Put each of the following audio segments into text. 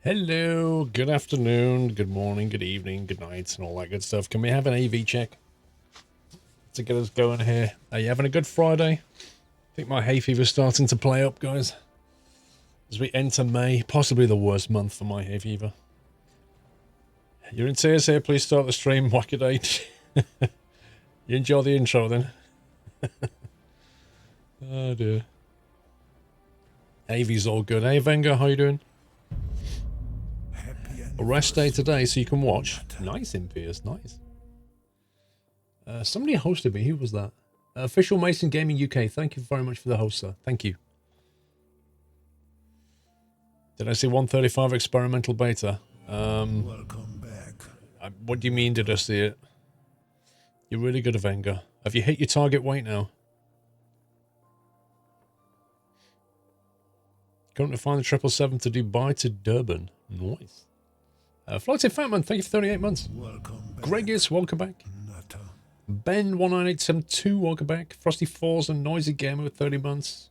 Hello, good afternoon, good morning, good evening, good night, and all that good stuff. Can we have an AV check to get us going here? Are you having a good Friday? I think my hay fever's starting to play up, guys. As we enter May, possibly the worst month for my hay fever. You're in tears here, please start the stream, Wackaday. You enjoy the intro then. Oh dear. AV's all good. Hey Venga, how you doing? A rest day today so you can watch. Nice, Impious, nice. Somebody hosted me. Who was that? Official Mason Gaming UK. Thank you very much for the host, sir. Thank you. Did I see 135 experimental beta? Welcome back. What do you mean, did I see it? You're really good, Avenger. Have you hit your target weight now? Currently find the 777 to Dubai to Durban. Nice. Floating Fatman, thank you for 38 months. Welcome back. Gregus, welcome back. Nutter. Ben19872, welcome back. Frosty Falls and Noisy Gamer with 30 months.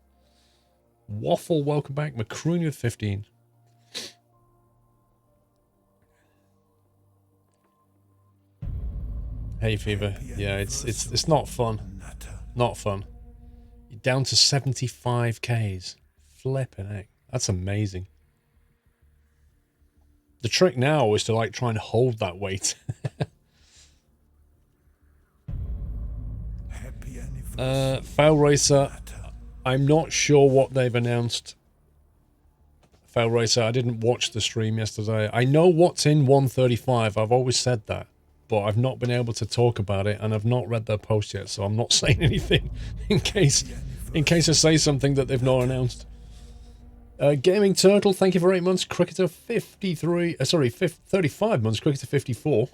Waffle, welcome back. Macrooney with 15. Hay fever. Yeah, it's not fun. Nutter. Not fun. You're down to 75 Ks. Flipping heck. That's amazing. The trick now is to like try and hold that weight. Happy anniversary. Fail Racer. Nutter. I'm not sure what they've announced. Fail Racer, I didn't watch the stream yesterday. I know what's in 135. I've always said that. But I've not been able to talk about it, and I've not read their post yet, so I'm not saying anything in case I say something that they've not announced. Gaming Turtle, thank you for 8 months. Cricketer 35 months. Cricketer 54.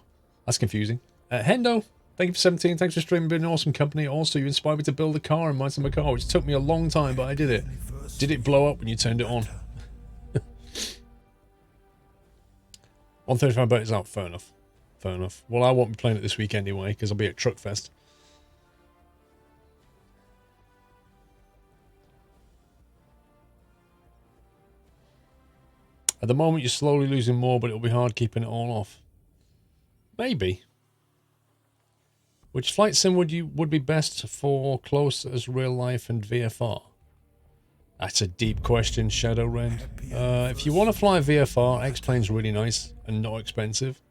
That's confusing. Hendo, thank you for 17. Thanks for streaming. Been an awesome company. Also, you inspired me to build a car and mine my car, which took me a long time, but I did it. Did it blow up when you turned it on? 135 bet is out. Fair enough. Fair enough. Well, I won't be playing it this week anyway, because I'll be at Truckfest. At the moment, you're slowly losing more, but it'll be hard keeping it all off. Maybe. Which flight sim would be best for close as real life and VFR? That's a deep question, Shadow Rend. If you want to fly VFR, X-Plane's really nice and not expensive.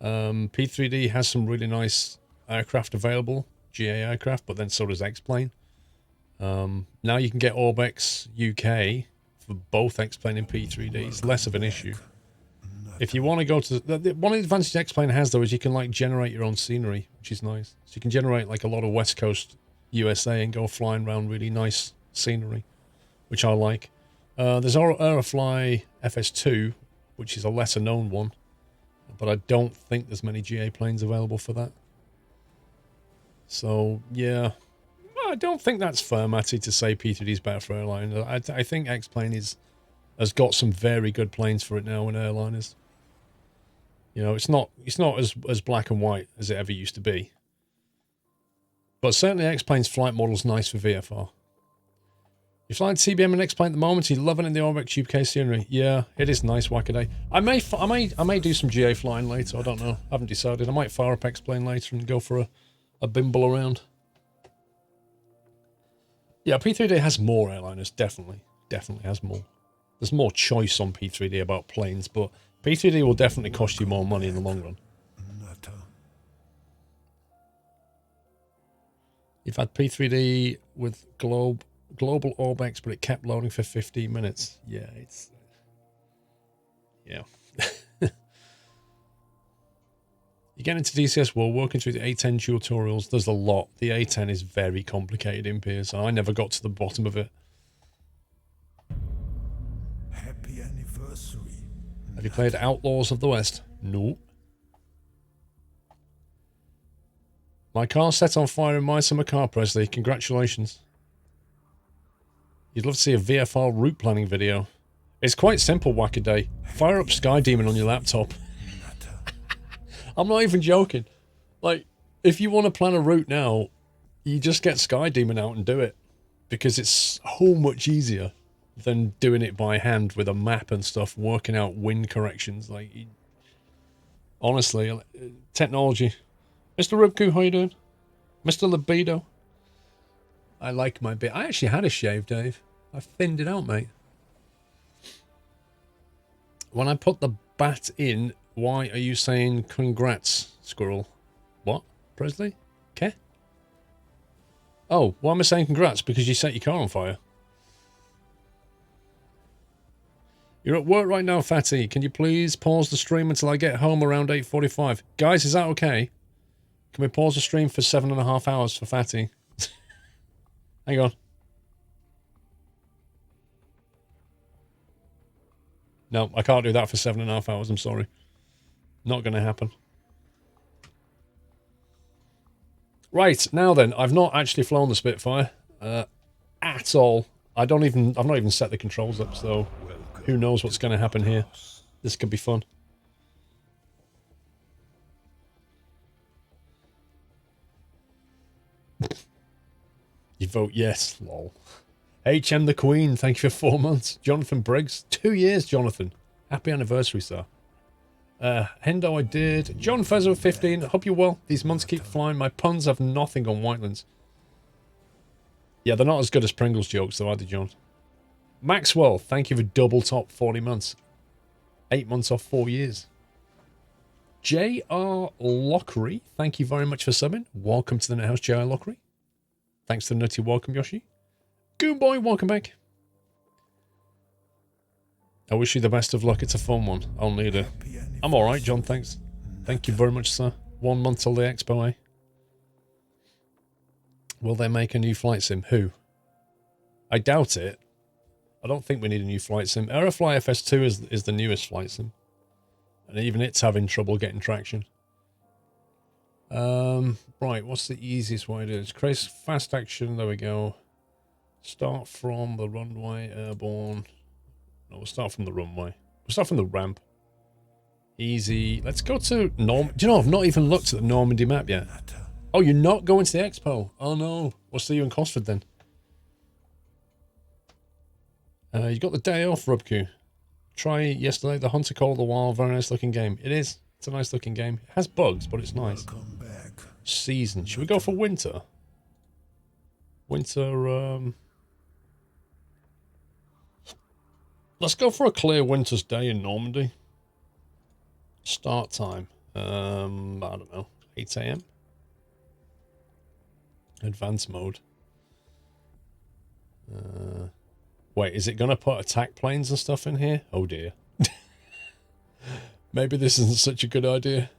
P3D has some really nice aircraft available, GA aircraft, but then so does X-Plane. Now you can get Orbex UK for both X-Plane and P3D. It's less of an issue. If you want to go to... one of the advantages X-Plane has, though, is you can like generate your own scenery, which is nice. So you can generate like a lot of West Coast USA and go flying around really nice scenery, which I like. There's Aerofly FS2, which is a lesser known one, but I don't think there's many GA planes available for that. So, yeah... I don't think that's fair, Matty, to say P3D is better for airliners. I think X-Plane has got some very good planes for it now in airliners. You know, it's not as black and white as it ever used to be. But certainly X-Plane's flight model's nice for VFR. You're flying TBM and X-Plane at the moment, you're loving it in the Orbex UK scenery. Yeah, it is nice, Wackaday. I may do some GA flying later, I don't know. I haven't decided. I might fire up X-Plane later and go for a bimble around. Yeah, P3D has more airliners, definitely. Definitely has more. There's more choice on P3D about planes, but P3D will definitely cost you more money in the long run. Nutter. You've had P3D with global Orbex, but it kept loading for 15 minutes. Yeah, it's... Yeah. You get into DCS World, working through the A10 tutorials, there's a lot. The A10 is very complicated in Piers, and I never got to the bottom of it. Happy anniversary. Have you played Outlaws of the West? No. My car set on fire in my summer car, Presley. Congratulations. You'd love to see a VFR route planning video. It's quite simple, Wackaday. Fire up Sky Demon on your laptop. I'm not even joking. Like, if you want to plan a route now, you just get Sky Demon out and do it. Because it's so much easier. than doing it by hand with a map and stuff, working out wind corrections. Like, honestly, technology. Mr. Rubku, how you doing? Mr. Libido. I like my bit. I actually had a shave, Dave. I thinned it out, mate. When I put the bat in, why are you saying congrats, Squirrel? What, Presley? Okay. Oh, why am I saying congrats? Because you set your car on fire. You're at work right now, Fatty. Can you please pause the stream until I get home around 8:45? Guys, is that okay? Can we pause the stream for 7.5 hours for Fatty? Hang on. No, I can't do that for 7.5 hours. I'm sorry. Not going to happen. Right, now then, I've not actually flown the Spitfire at all. I've not even set the controls up, so who knows what's going to happen here. This could be fun. You vote yes, lol. HM the Queen, thank you for 4 months. Jonathan Briggs, 2 years, Jonathan. Happy anniversary, sir. Hendo, I did. John Fezzo, 15. Hope you're well. These months keep flying. My puns have nothing on Whitelands. Yeah, they're not as good as Pringles jokes, though, are they, John? Maxwell, thank you for double top 40 months. 8 months off 4 years. J.R. Lockery, thank you very much for subbing. Welcome to the Net House, J.R. Lockery. Thanks for the nutty welcome, Yoshi. Goonboy, welcome back. I wish you the best of luck. It's a fun one. I'll need it. I'm alright, John, thanks. Thank you very much, sir. 1 month till the expo, eh? Will they make a new flight sim? Who? I doubt it. I don't think we need a new flight sim. Aerofly FS2 is the newest flight sim. And even it's having trouble getting traction. Right, what's the easiest way to do this? Create fast action, there we go. Start from the runway, airborne. No, we'll start from the runway. We'll start from the ramp. Easy. Let's go to Norm. Do you know, I've not even looked at the Normandy map yet. Oh, you're not going to the expo? Oh no. We'll see you in Cosford then. You got the day off, Rubku. Try yesterday, the Hunter Call of the Wild. Very nice looking game. It is. It's a nice looking game. It has bugs, but it's nice. Season. Should we go for winter? Winter, let's go for a clear winter's day in Normandy. Start time. I don't know. 8 AM. Advanced mode. Wait, is it going to put attack planes and stuff in here? Oh dear. Maybe this isn't such a good idea.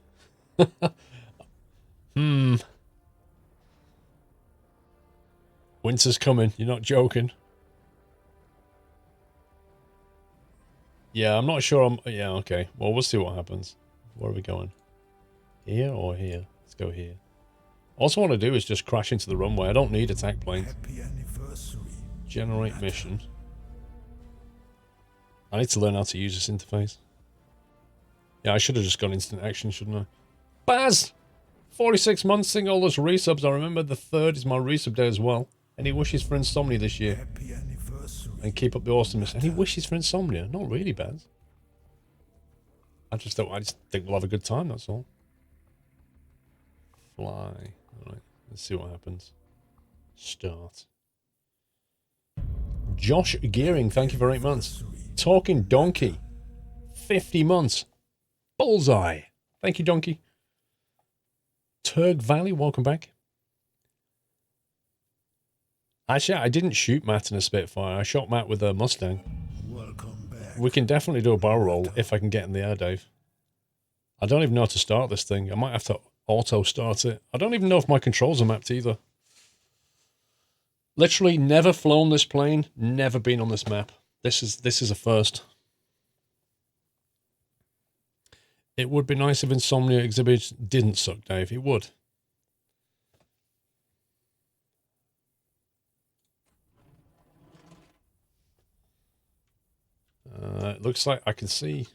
Winter's coming. You're not joking. Yeah, I'm not sure. Yeah, okay. Well, we'll see what happens. Where are we going? Here or here? Let's go here. All I want to do is just crash into the runway. I don't need attack planes. Happy anniversary. Generate mission. I need to learn how to use this interface. Yeah, I should have just gone instant action, shouldn't I? Baz! 46 months, seeing all those resubs. I remember the 3rd is my resub day as well. Any wishes for Insomnia this year? Happy anniversary. And keep up the awesomeness. Any wishes for Insomnia? Not really, Baz. I just think we'll have a good time, that's all. Fly. Alright, let's see what happens. Start. Josh Gearing, thank you for 8 months. Talking Donkey. 50 months. Bullseye. Thank you, Donkey. Turg Valley, welcome back. Actually, I didn't shoot Matt in a Spitfire. I shot Matt with a Mustang. Welcome back. We can definitely do a barrel roll if I can get in the air, Dave. I don't even know how to start this thing. I might have to auto start it. I don't even know if my controls are mapped either. Literally never flown this plane, never been on this map. This is a first. It would be nice if Insomnia exhibits didn't suck, Dave. It would. It looks like I can see.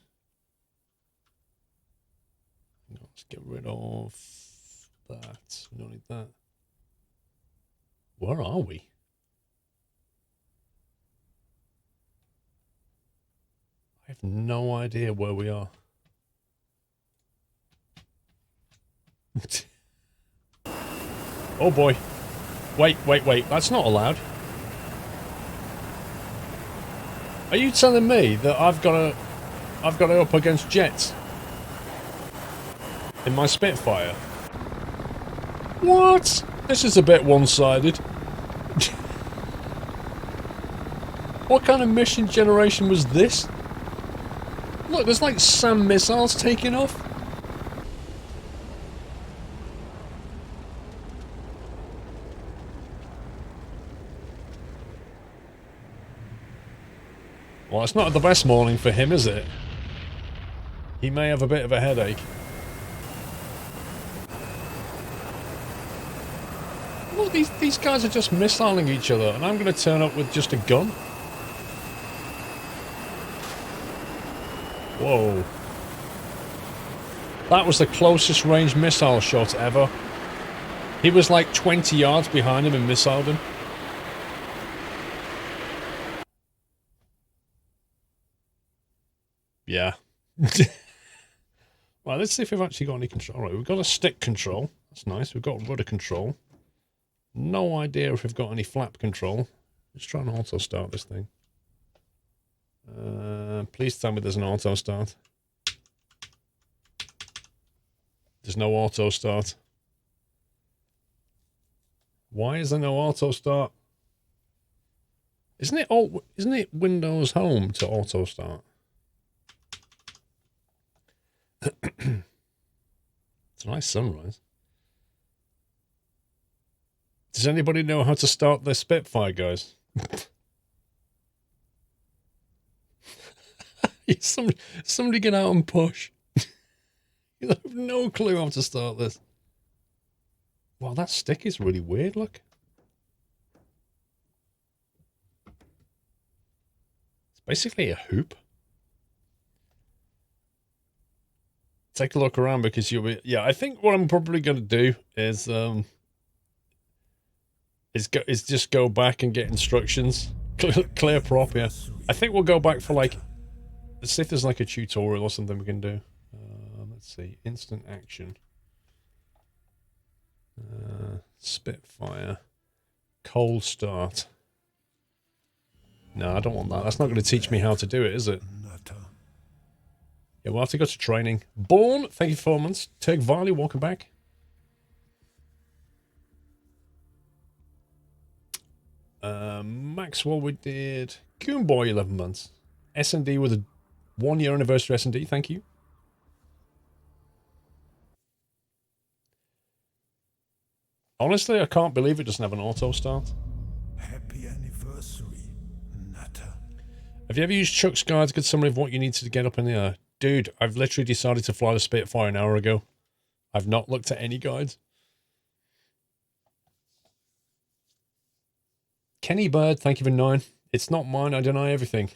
Let's get rid of that. We don't need that. Where are we? have no idea where we are. Oh boy. Wait. That's not allowed. Are you telling me that I've got to up against jets in my Spitfire? What? This is a bit one-sided. What kind of mission generation was this? Look, there's like SAM missiles taking off. Well, it's not the best morning for him, is it? He may have a bit of a headache. Look, these guys are just missiling each other, and I'm going to turn up with just a gun. Whoa. That was the closest range missile shot ever. He was like 20 yards behind him and missiled him. Yeah. Right, let's see if we've actually got any control. Right, we've got a stick control. That's nice. We've got rudder control. No idea if we've got any flap control. Let's try and auto start this thing. Please tell me there's an auto start. There's no auto start. Why is there no auto start? Isn't it Windows Home to auto start? It's a nice sunrise. Does anybody know how to start their Spitfire, guys? Somebody get out and push. You have no clue how to start this. Wow, that stick is really weird, look. It's basically a hoop. Take a look around because you'll be... Yeah, I think what I'm probably going to do is just go back and get instructions. Clear prop, yeah. I think we'll go back for like... Let's see if there's like a tutorial or something we can do. Let's see. Instant action. Spitfire. Cold start. No, I don't want that. That's not going to teach me how to do it, is it? Yeah, we'll have to go to training. Born, thank you for 4 months. Turk Varley, welcome back. Maxwell, we did. Goonboy, 11 months. S&D with a 1 year anniversary S&D, thank you. Honestly, I can't believe it doesn't have an auto start. Happy anniversary, Nutter. Have you ever used Chuck's guide to get summary of what you need to get up in the air? Dude, I've literally decided to fly the Spitfire an hour ago. I've not looked at any guides. Kenny Bird, thank you for 9. It's not mine, I deny everything.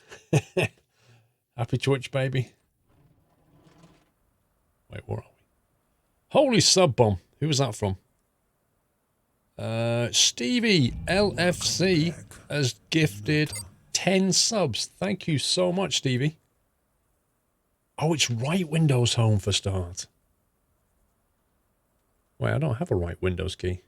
Happy Twitch, baby. Wait, where are we? Holy sub bomb. Who was that from? Stevie LFC has gifted 10 subs. Thank you so much, Stevie. Oh, it's right Windows Home for start. Wait, I don't have a right Windows key.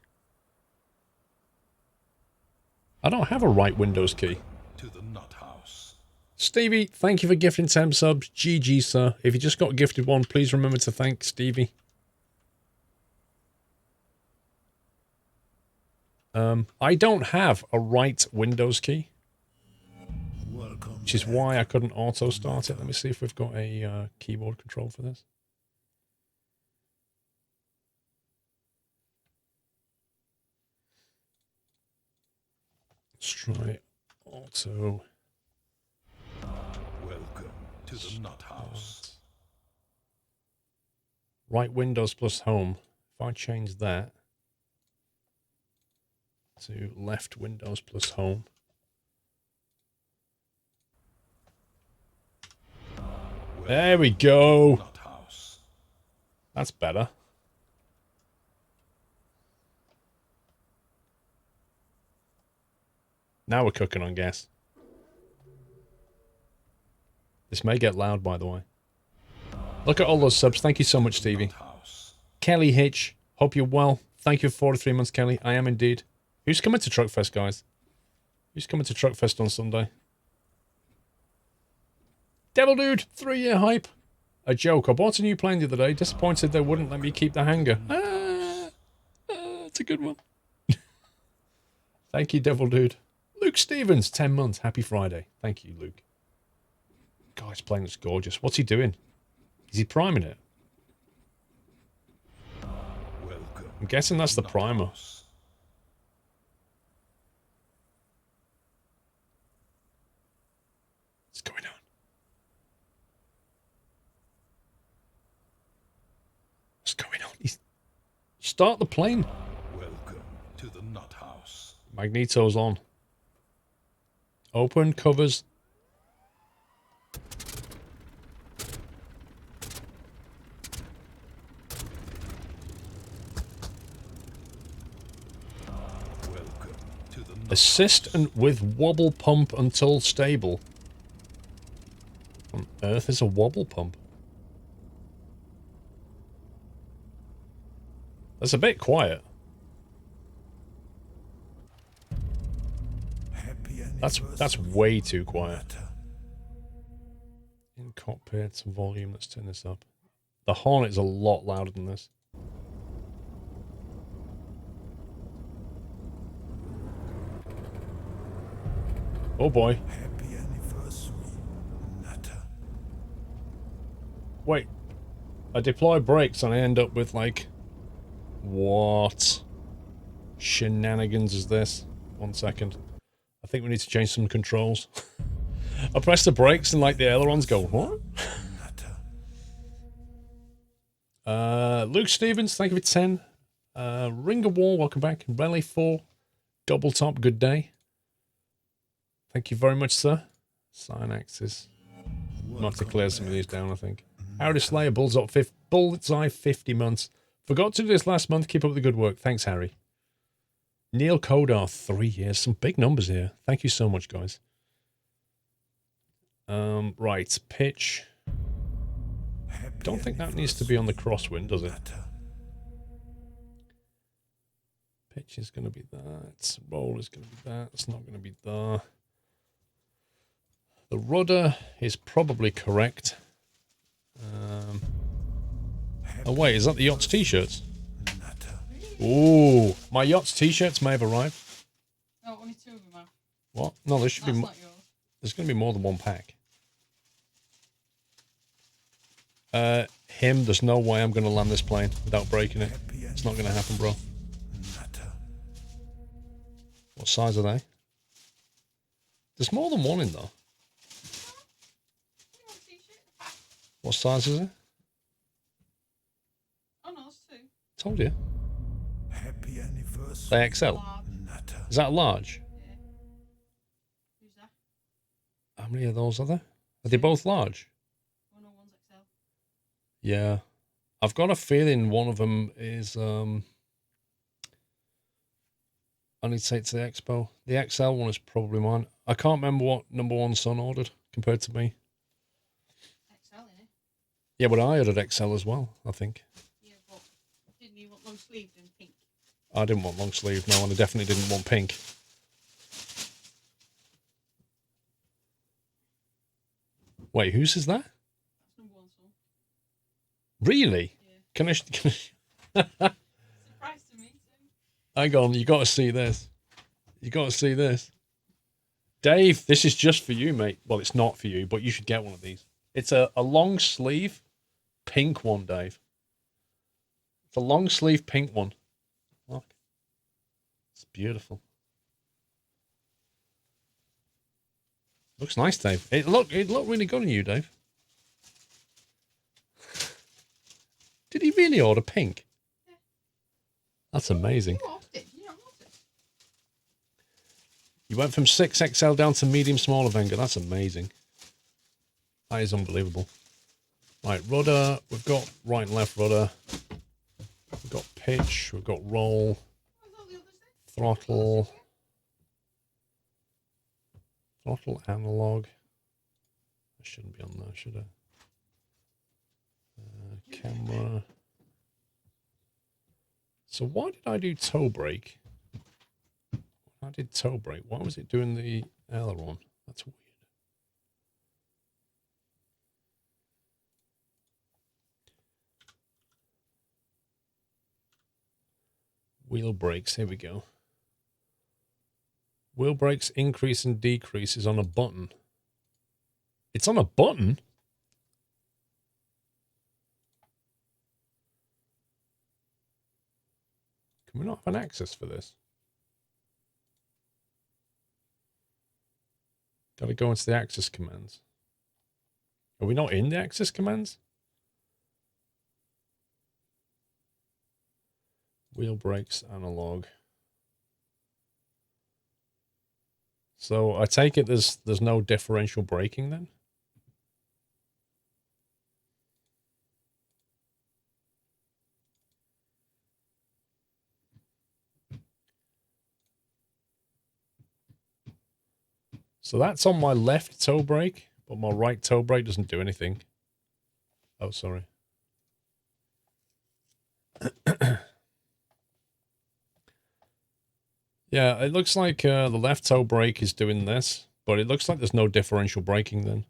I don't have a right Windows key. To the nut house. Stevie, thank you for gifting 10 subs. GG, sir. If you just got gifted one, please remember to thank Stevie. I don't have a right Windows key. Welcome. Which is why I couldn't auto start it. Let me see if we've got a keyboard control for this. Let's try auto. Welcome to the nut house. Right Windows plus home. If I change that to left Windows plus home. There we go. That's better. Now we're cooking on gas. This may get loud, by the way. Look at all those subs. Thank you so much, Stevie. House. Kelly Hitch. Hope you're well. Thank you for 43 months, Kelly. I am indeed. Who's coming to Truckfest, guys? Who's coming to Truckfest on Sunday? Devil Dude, 3-year hype. A joke. I bought a new plane the other day. Disappointed they wouldn't let me keep the hanger. It's a good one. Thank you, Devil Dude. Luke Stevens, 10 months. Happy Friday. Thank you, Luke. God, his plane looks gorgeous. What's he doing? Is he priming it? Welcome. I'm guessing that's the primer. House. What's going on? What's going on? Start the plane. Welcome to the Nut House. Magneto's on. Open covers. Welcome to the Nut Assist and with wobble pump until stable. On Earth is a wobble pump. That's a bit quiet. That's way too quiet. In cockpit volume, let's turn this up. The Hornet is a lot louder than this. Oh boy. Happy anniversary, Nutter. Wait. I deploy brakes and I end up with like... What shenanigans is this? 1 second. I think we need to change some controls. I press the brakes and like the ailerons go, what? Luke Stevens, thank you for 10. Ring of War, welcome back. Rally 4. Double top, good day. Thank you very much, sir. Sign axis. Might have to clear some of these down, I think. Howdy Slayer, Bullseye 50 months. Forgot to do this last month. Keep up the good work. Thanks, Harry. Neil Kodar, 3 years. Some big numbers here. Thank you so much, guys. Right, pitch. Don't think that needs to be on the crosswind, does it? Pitch is going to be that. Roll is going to be that. It's not going to be there. The rudder is probably correct. Oh wait, is that the yacht's t-shirts? Ooh, my yacht's t-shirts may have arrived. No, only 2 of them are. What? No, there should That's be. not yours. There's going to be more than one pack. There's no way I'm going to land this plane without breaking it. It's not going to happen, bro. What size are they? There's more than one in there. What size is it? Oh no, it's 2. Told you. Happy anniversary. They XL. Large. Nutter. Is that large? Yeah. Who's that? How many of those are there? Are they both large? Oh no, one's XL. Yeah. I've got a feeling one of them is, I need to take it to the expo. The XL one is probably mine. I can't remember what number one son ordered compared to me. XL, innit? Yeah, but I ordered XL as well, I think. Yeah, but didn't you want long sleeved and pink? I didn't want long sleeve, no, and I definitely didn't want pink. Wait, whose is that? That's number 1 son. Really? Yeah. Can I Surprise to me too. hang on, you got to see this. You got to see this. Dave, this is just for you, mate. Well, it's not for you, but you should get one of these. It's a long sleeve pink one, Dave. It's a long sleeve pink one. Look. It's beautiful. Looks nice, Dave. It looked really good on you, Dave. Did he really order pink? Yeah. That's amazing. You ordered it. You don't notice. You went from 6XL down to medium small Avenger. That's amazing. That is unbelievable. Right, rudder. We've got right and left rudder. We've got pitch. We've got roll. What's all the others then? Throttle analog. I shouldn't be on there, should I? Camera. So why did I do toe brake? I did toe brake. Why was it doing the aileron? That's weird. Wheel brakes. Here we go. Wheel brakes increase and decrease is on a button. It's on a button? Can we not have an access for this? Got to go into the access commands. Are we not in the access commands? Wheel brakes analog. So I take it there's no differential braking then? So that's on my left toe brake, but my right toe brake doesn't do anything. Oh, sorry. Yeah, it looks like the left toe brake is doing this, but it looks like there's no differential braking then.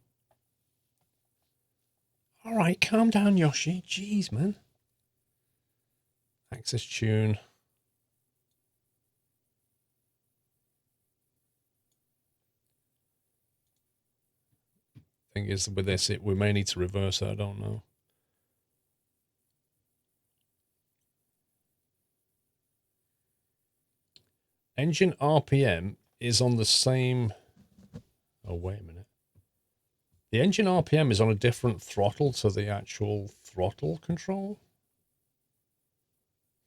All right, calm down, Yoshi. Jeez, man. Access tune. Thing is, with this, we may need to reverse it. I don't know. Engine RPM is on the same... Oh, wait a minute. The engine RPM is on a different throttle to the actual throttle control?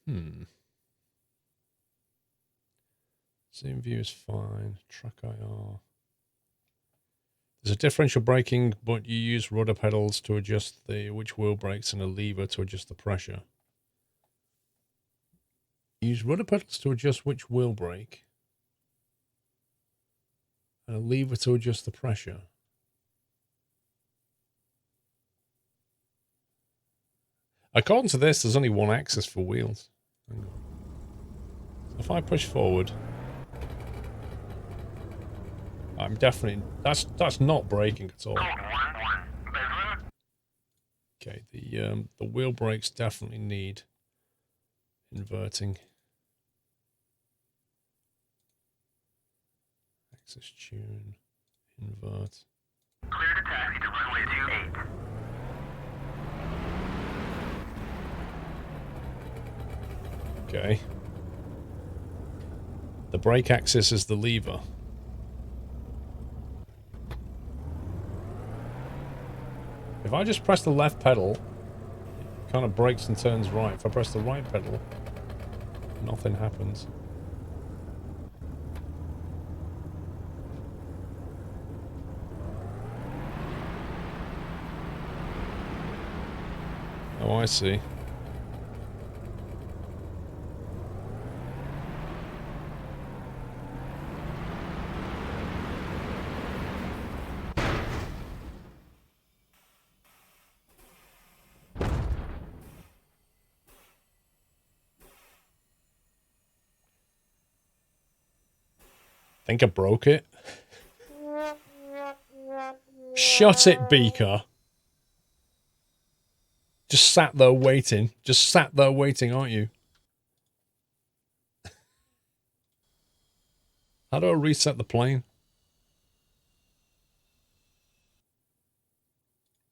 Zoom view is fine. Track IR. There's a differential braking, but you use rudder pedals to adjust which wheel brakes and a lever to adjust the pressure. Use rudder pedals to adjust which wheel brake and a lever to adjust the pressure. According to this, there's only one axis for wheels. Hang on. If I push forward, I'm definitely... That's not braking at all. Okay, the wheel brakes definitely need inverting. Access tune, invert. Clear to taxi to runway 28. Okay. The brake axis is the lever. If I just press the left pedal, it kind of brakes and turns right. If I press the right pedal, nothing happens. Oh, I see. Think I broke it. Shut it, Beaker. Just sat there waiting. Just sat there waiting, aren't you? How do I reset the plane?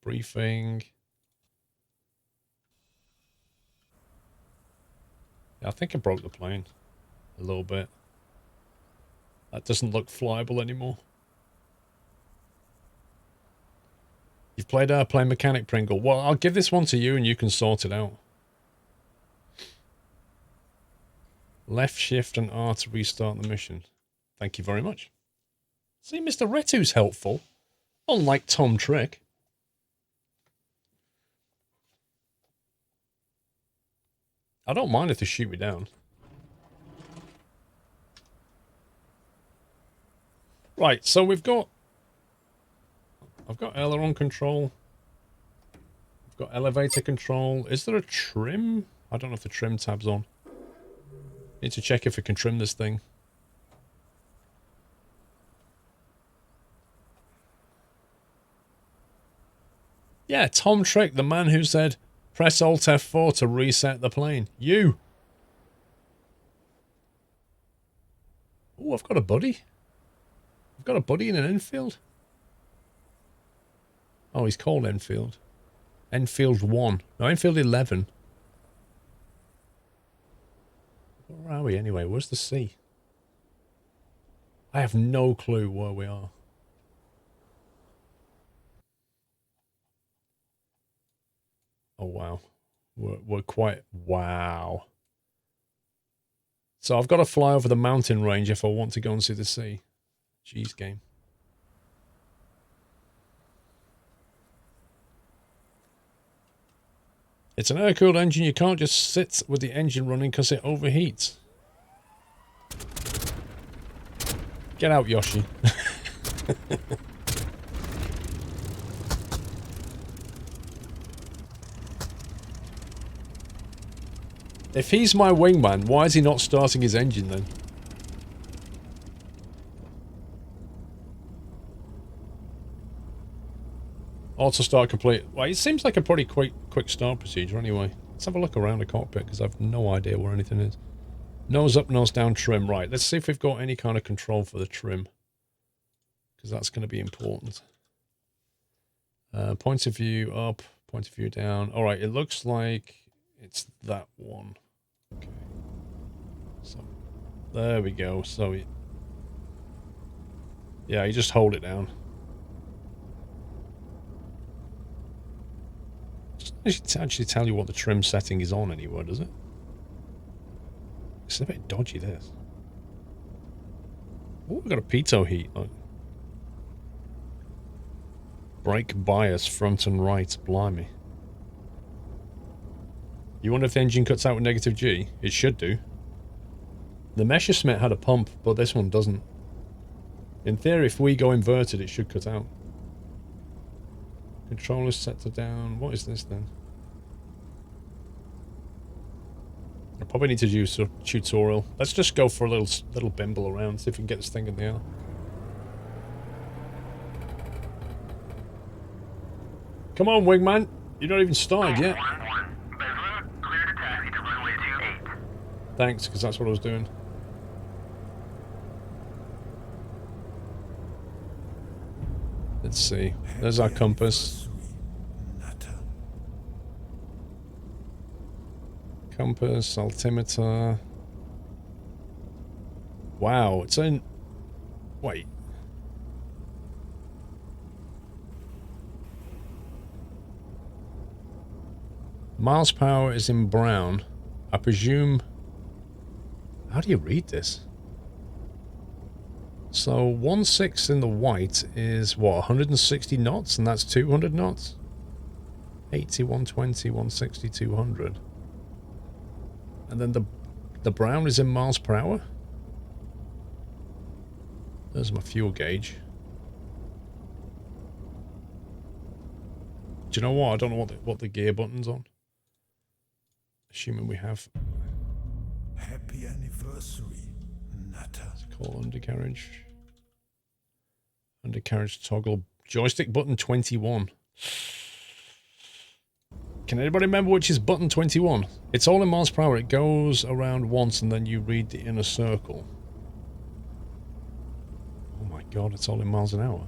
Briefing. Yeah, I think I broke the plane. A little bit. That doesn't look flyable anymore. You've played Airplane Mechanic, Pringle. Well, I'll give this one to you and you can sort it out. Left shift and R to restart the mission. Thank you very much. See, Mr. Retu's helpful. Unlike Tom Trick. I don't mind if they shoot me down. Right, so we've got... I've got aileron control. I've got elevator control. Is there a trim? I don't know if the trim tab's on. Need to check if I can trim this thing. Yeah, Tom Trick, the man who said, press Alt F4 to reset the plane. You! Oh, I've got a buddy. I've got a buddy in an Enfield. Oh, he's called Enfield. Enfield 1. No, Enfield 11. Where are we anyway? Where's the sea? I have no clue where we are. Oh, wow. We're quite... Wow. So I've got to fly over the mountain range if I want to go and see the sea. Jeez, game. It's an air-cooled engine. You can't just sit with the engine running because it overheats. Get out, Yoshi. If he's my wingman, why is he not starting his engine then? Auto start complete. Well, it seems like a pretty quick start procedure anyway. Let's have a look around the cockpit because I've no idea where anything is. Nose up, nose down trim. Right, let's see if we've got any kind of control for the trim. Because that's going to be important. Point of view up, point of view down. Alright, it looks like it's that one. Okay. So, there we go. So, yeah, you just hold it down. Doesn't actually tell you what the trim setting is on anywhere, does it? It's a bit dodgy, this. Oh, we've got a pitot heat. Look. Brake bias, front and right. Blimey. You wonder if the engine cuts out with negative G? It should do. The Messerschmitt had a pump, but this one doesn't. In theory, if we go inverted, it should cut out. Controllers set to down. What is this then? I probably need to do a tutorial. Let's just go for a little bimble around, see if we can get this thing in the air. Come on, wingman. You're not even started yet. Thanks, because that's what I was doing. Let's see. There's our compass. Compass, altimeter. Wow, it's in... Wait. Miles per hour is in brown. I presume... How do you read this? So 1.6 in the white is what, 160 knots, and that's 200 knots? 80, 120, 160, 200. And then the brown is in miles per hour? There's my fuel gauge. Do you know what? I don't know what the gear button's on. Assuming we have... Happy anniversary, Nutter. It's called undercarriage. Undercarriage toggle. Joystick button 21. Can anybody remember which is button 21? It's all in miles per hour. It goes around once and then you read the inner circle. Oh my god, it's all in miles an hour.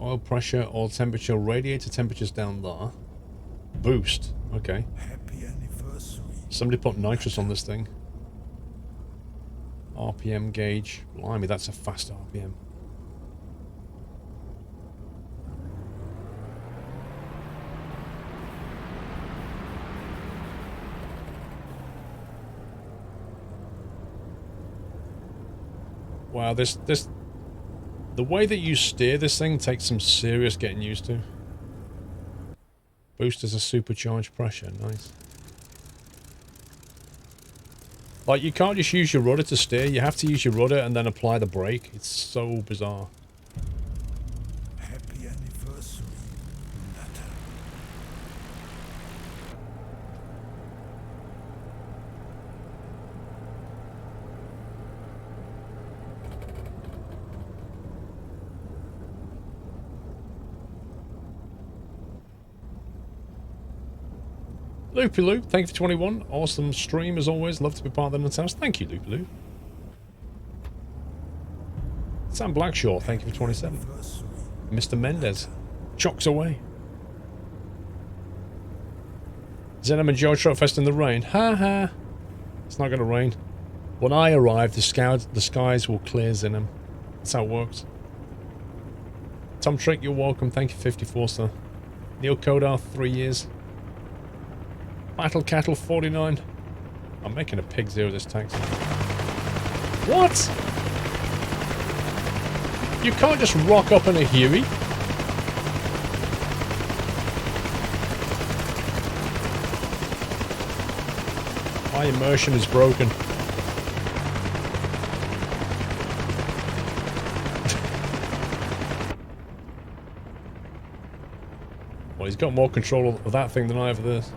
Oil pressure, oil temperature, radiator temperature's down there. Boost. Okay. Happy anniversary. Somebody put nitrous on this thing. RPM gauge. Blimey, that's a fast RPM. Wow, this the way that you steer this thing takes some serious getting used to. Boost is a supercharged pressure, nice. Like, you can't just use your rudder to steer. You have to use your rudder and then apply the brake. It's so bizarre. Happy anniversary, Nutter. Loopy Loop, thank you for 21. Awesome stream as always. Love to be part of the Nuts House. Thank you, Loopy Loop. Sam Blackshaw, thank you for 27. Anniversary. Mr. Mendez, chocks away. Zenom and Joe Trotfest in the rain. Ha ha. It's not going to rain. When I arrive, the skies will clear, Zenom. That's how it works. Tom Trick, you're welcome. Thank you, 54, sir. Neil Kodar, 3 years. Battle Cattle, 49. I'm making a pig zero this taxi. What? You can't just rock up in a Huey. My immersion is broken. Well, he's got more control of that thing than I have of this.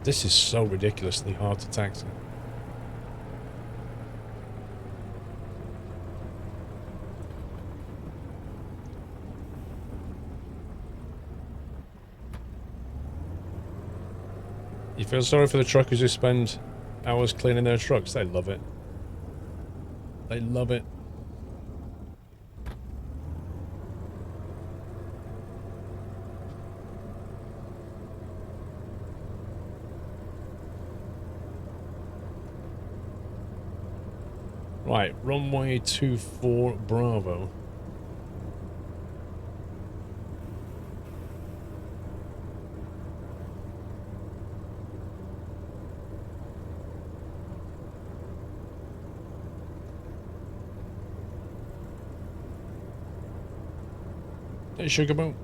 This is so ridiculously hard to taxi. You feel sorry for the truckers who spend hours cleaning their trucks. They love it. They love it. Right, runway 24 Bravo. Hey, Sugar Boat.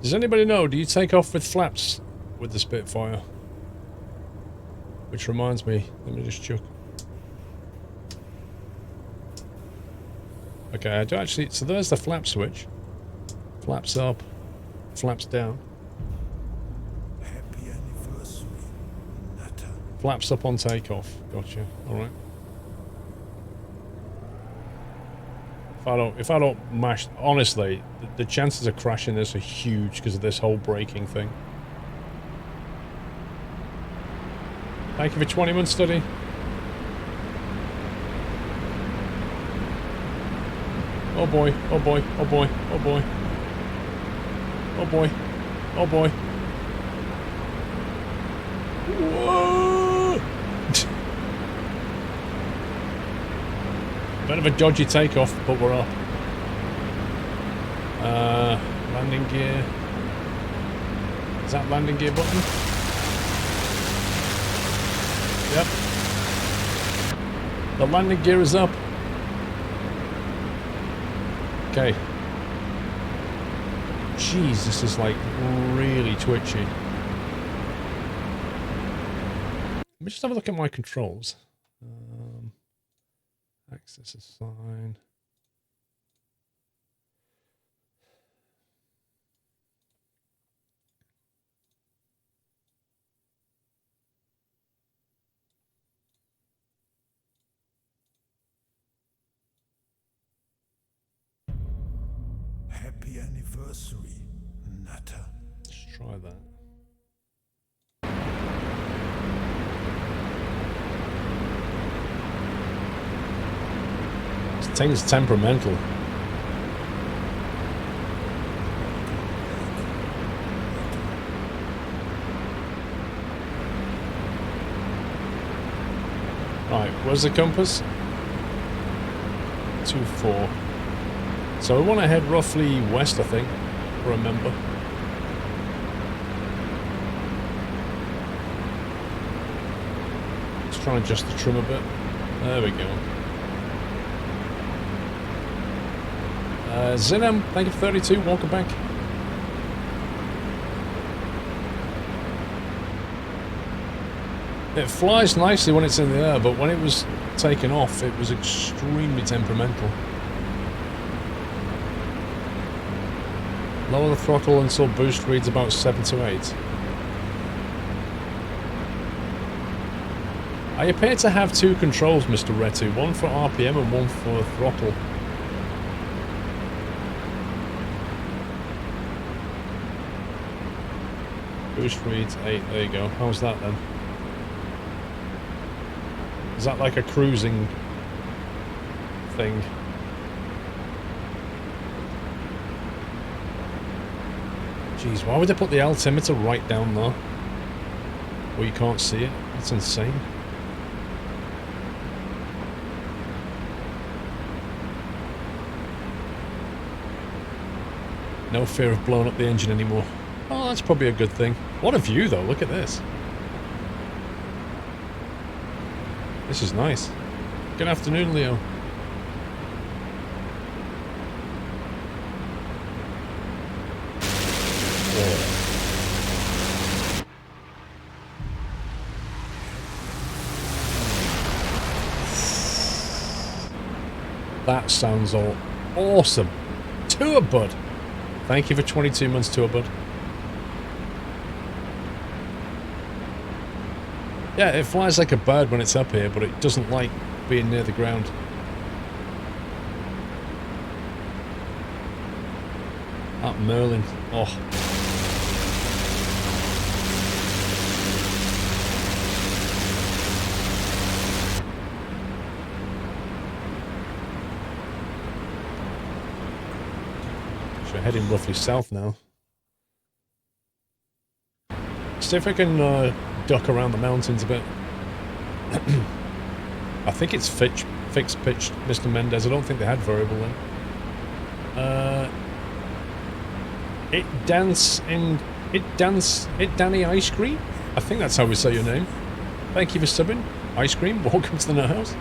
Does anybody know, do you take off with flaps with the Spitfire? Which reminds me, let me just check. Okay, I do actually, so there's the flap switch. Flaps up, flaps down. Happy anniversary, Nutter. Flaps up on takeoff. Gotcha. Alright. If I don't mash, honestly, the chances of crashing this are huge because of this whole braking thing. Thank you for 20 months study. Oh boy, oh boy, oh boy, oh boy. Oh boy, oh boy. Whoa! Bit of a dodgy takeoff, but we're up. Landing gear. Is that landing gear button? Yep. The landing gear is up. Okay. Jeez, this is like really twitchy. Let me just have a look at my controls. Access assign. Happy anniversary, Nutter. Let's try that. This thing's temperamental. Right, where's the compass? 2-4. So we want to head roughly west, I think, remember. Let's try and adjust the trim a bit. There we go. Zinem, thank you for 32. Welcome back. It flies nicely when it's in the air, but when it was taken off, it was extremely temperamental. Lower the throttle until boost reads about 7 to 8. I appear to have two controls, Mr. Retu. One for RPM and one for throttle. Boost reads 8. There you go. How's that then? Is that like a cruising thing? Jeez, why would they put the altimeter right down there? Where you can't see it? That's insane. No fear of blowing up the engine anymore. Oh, that's probably a good thing. What a view though, look at this. This is nice. Good afternoon, Leo. That sounds all awesome. Tour Bud. Thank you for 22 months, Tour Bud. Yeah, it flies like a bird when it's up here, but it doesn't like being near the ground. That Merlin. Oh. So we're heading roughly south now. See if I can duck around the mountains a bit. I think it's fixed pitched, Mr. Mendez. I don't think they had variable then. It Danny Ice Cream? I think that's how we say your name. Thank you for subbing. Ice Cream, welcome to the Nut House.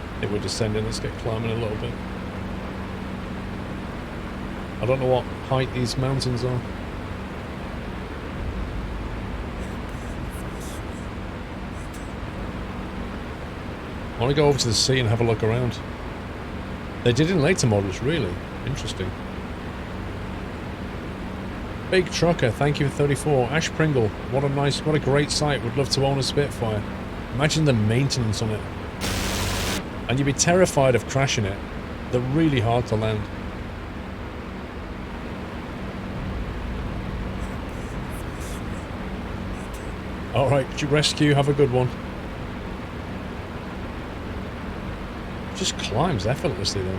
I think we're descending, let's get climbing a little bit. I don't know what height these mountains are. I want to go over to the sea and have a look around. They did in later models, really. Interesting. Big Trucker, thank you for 34. Ash Pringle, what a great sight. Would love to own a Spitfire. Imagine the maintenance on it. And you'd be terrified of crashing it. They're really hard to land. Alright, rescue, have a good one. Just climbs effortlessly though.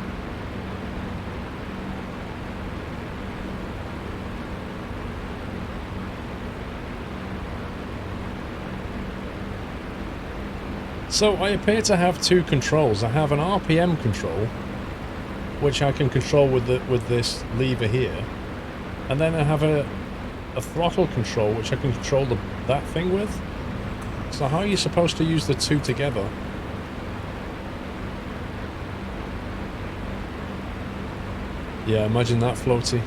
So I appear to have two controls. I have an RPM control, which I can control with this lever here, and then I have a throttle control, which I can control that thing with. So how are you supposed to use the two together? Yeah, imagine that, floaty.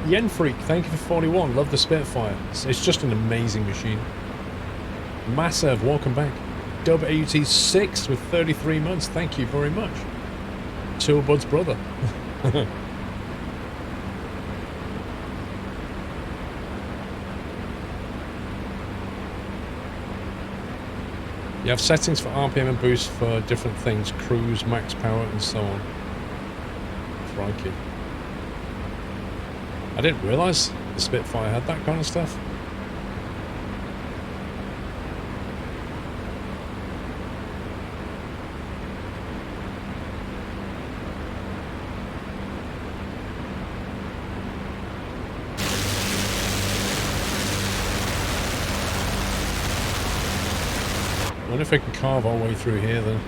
Yen Freak, thank you for 41. Love the Spitfire. It's just an amazing machine. Massive, welcome back. Dub AUT 6 with 33 months. Thank you very much. Tour Bud's brother. You have settings for RPM and boost for different things. Cruise, max power, and so on. Crikey. I didn't realise the Spitfire had that kind of stuff. I wonder if I can carve our way through here then.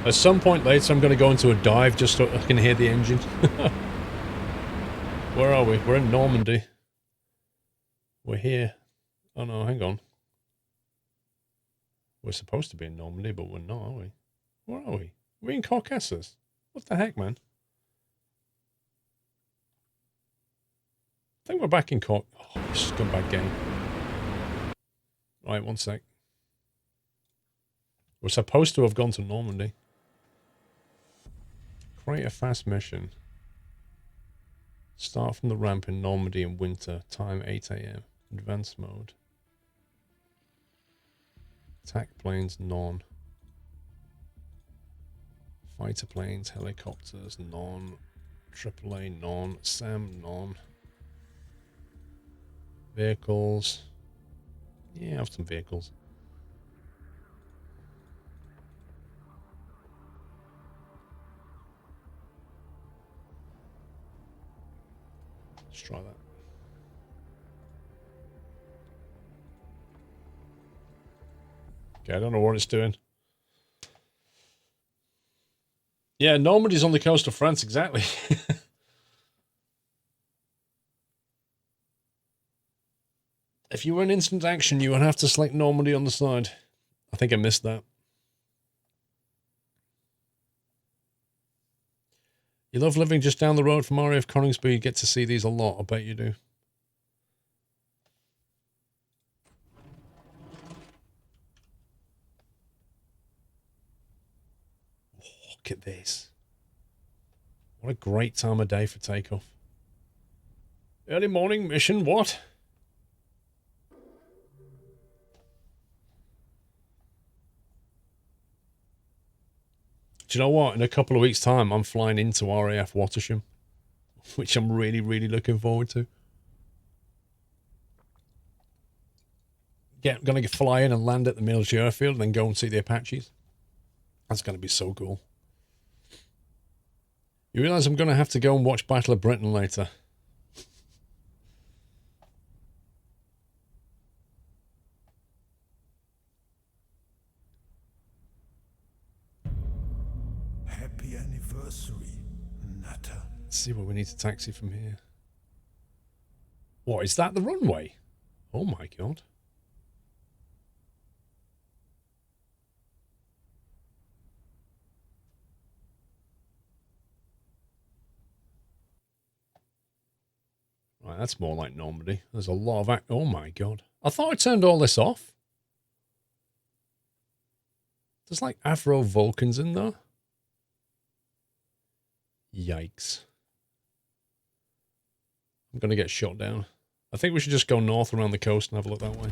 At some point later, I'm going to go into a dive just so I can hear the engine. Where are we? We're in Normandy. We're here. Oh no, hang on. We're supposed to be in Normandy, but we're not, are we? Where are we? We're in Caucasus. What the heck, man? I think we're back in Oh, this scumbag game. Right, one sec. We're supposed to have gone to Normandy. Create a fast mission. Start from the ramp in Normandy in winter. Time 8 AM. Advanced mode. Attack planes, none. Fighter planes, helicopters, none. AAA, none. SAM, none. Vehicles. Yeah, I have some vehicles. Let's try that. Okay, I don't know what it's doing. Yeah, Normandy's on the coast of France, exactly. If you were in instant action, you would have to select Normandy on the side. I think I missed that. You love living just down the road from RAF Coningsby. You get to see these a lot. I bet you do. Look at this. What a great time of day for takeoff. Early morning mission, what? Do you know what? In a couple of weeks' time, I'm flying into RAF Watersham, which I'm really, really looking forward to. Gonna fly in and land at the military airfield and then go and see the Apaches. That's gonna be so cool. You realise I'm gonna have to go and watch Battle of Britain later. Happy anniversary, Nutter. Let's see where we need to taxi from here. What, is that the runway? Oh my god. Right, that's more like Normandy. There's a lot of... Oh my god. I thought I turned all this off. There's like Avro Vulcans in there. Yikes. I'm going to get shot down. I think we should just go north around the coast and have a look that way.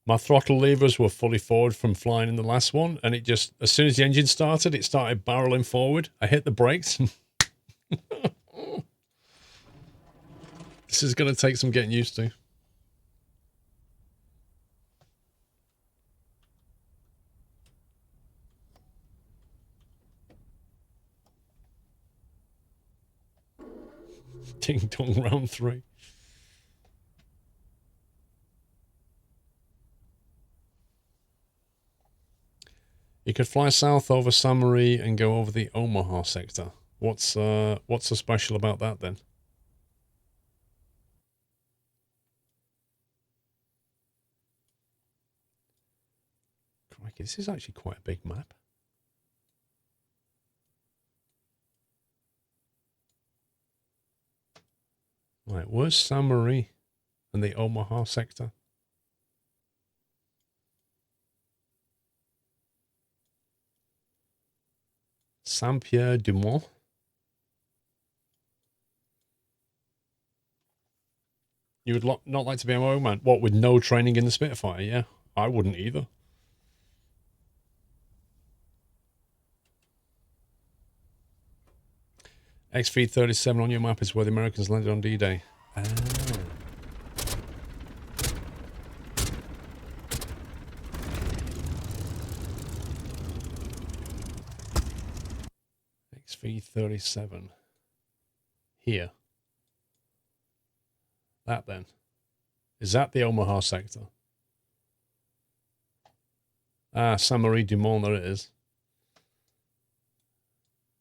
My throttle levers were fully forward from flying in the last one, and it just, as soon as the engine started, it started barreling forward. I hit the brakes. This is going to take some getting used to. Ding dong round 3. You could fly south over Samari and go over the Omaha sector. What's so special about that then? Crikey, this is actually quite a big map. Right, where's Samari and the Omaha sector? Saint-Pierre-du-Mont. You would not like to be a wingman? What, with no training in the Spitfire? Yeah, I wouldn't either. XV-37 on your map is where the Americans landed on D-Day. Ah. V37. Here. That then. Is that the Omaha sector? Ah, Saint-Marie du Mont, there it is.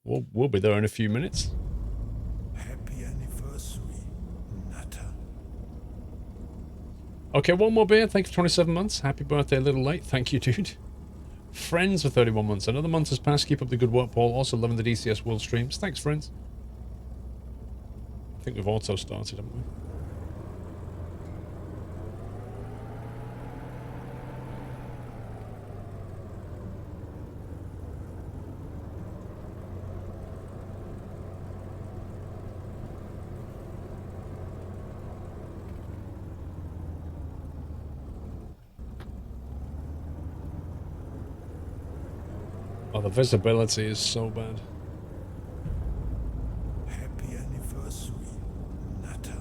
We'll be there in a few minutes. Happy anniversary, Nutter. Okay, one more beer. Thank you for 27 months. Happy birthday, a little late. Thank you, dude. Friends for 31 months. Another month has passed. Keep up the good work, Paul. Also loving the DCS World streams. Thanks, friends. I think we've auto started, haven't we? Oh, the visibility is so bad. Happy anniversary, Nutter.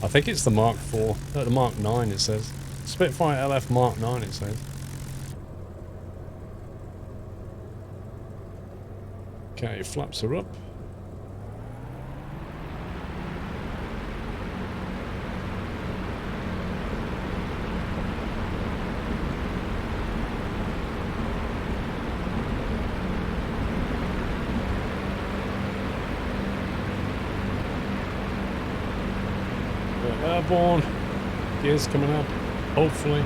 I think it's the Mark IV. The Mark 9, it says. Spitfire LF Mark 9, it says. Okay, flaps are up. We're airborne. Gears coming up, hopefully.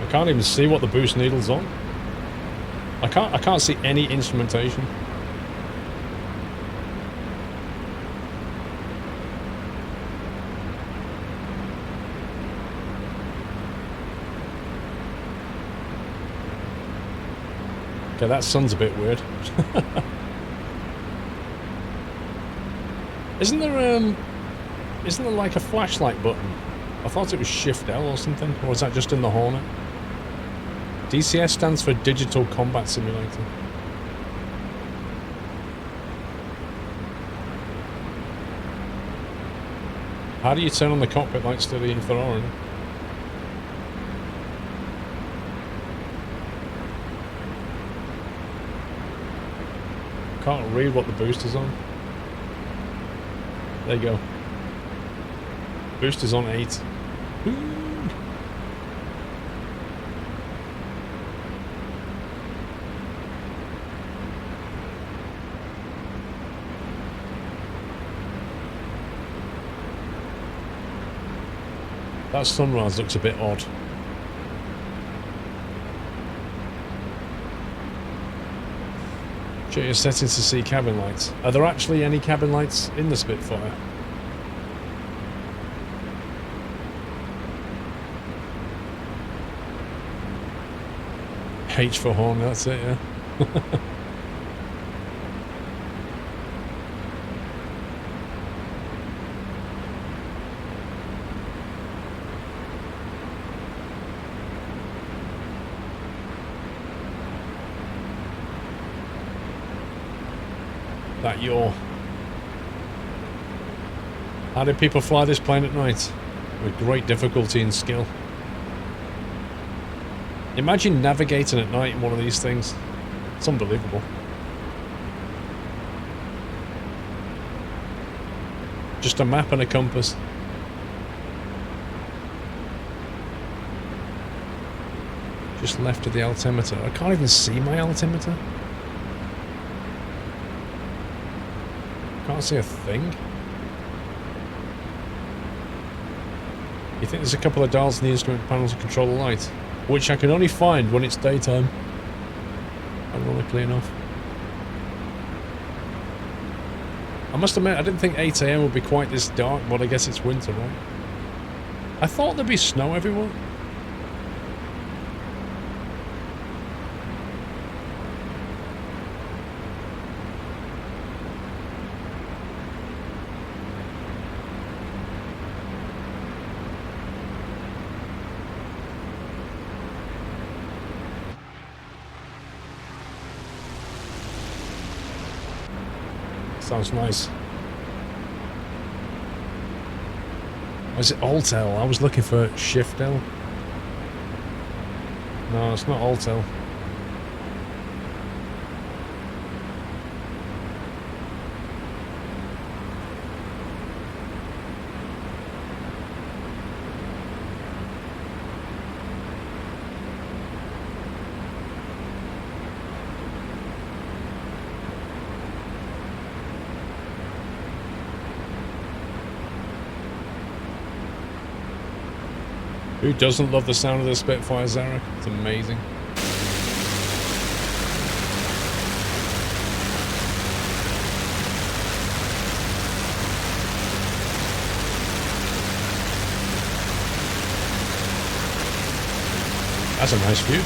I can't even see what the boost needle's on. I can't see any instrumentation. Okay, that sun's a bit weird. Isn't there like a flashlight button? I thought it was Shift L or something, or is that just in the Hornet? DCS stands for Digital Combat Simulator. How do you turn on the cockpit light steady in Ferrari? Can't read what the boost is on. There you go. Boost is on 8. That sunrise looks a bit odd. Check your settings to see cabin lights. Are there actually any cabin lights in the Spitfire? H for horn, that's it, yeah. That yaw. How did people fly this plane at night? With great difficulty and skill. Imagine navigating at night in one of these things. It's unbelievable. Just a map and a compass. Just left of the altimeter. I can't even see my altimeter. Can't see a thing. You think there's a couple of dials in the instrument panel to control the light? Which I can only find when it's daytime. Ironically enough. I must admit, I didn't think 8 AM would be quite this dark, but I guess it's winter, right? I thought there'd be snow everywhere. Sounds nice. Was it Alt L? I was looking for Shift L. No, it's not Alt L. Who doesn't love the sound of the Spitfire, Zarek? It's amazing. That's a nice view.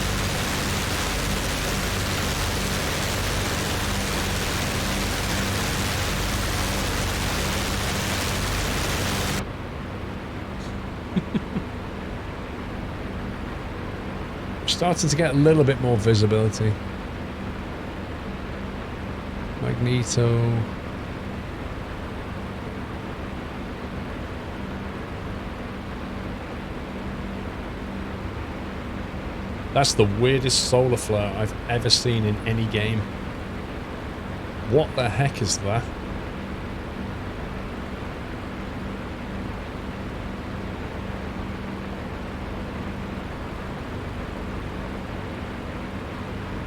Starting to get a little bit more visibility. Magneto. That's the weirdest solar flare I've ever seen in any game. What the heck is that?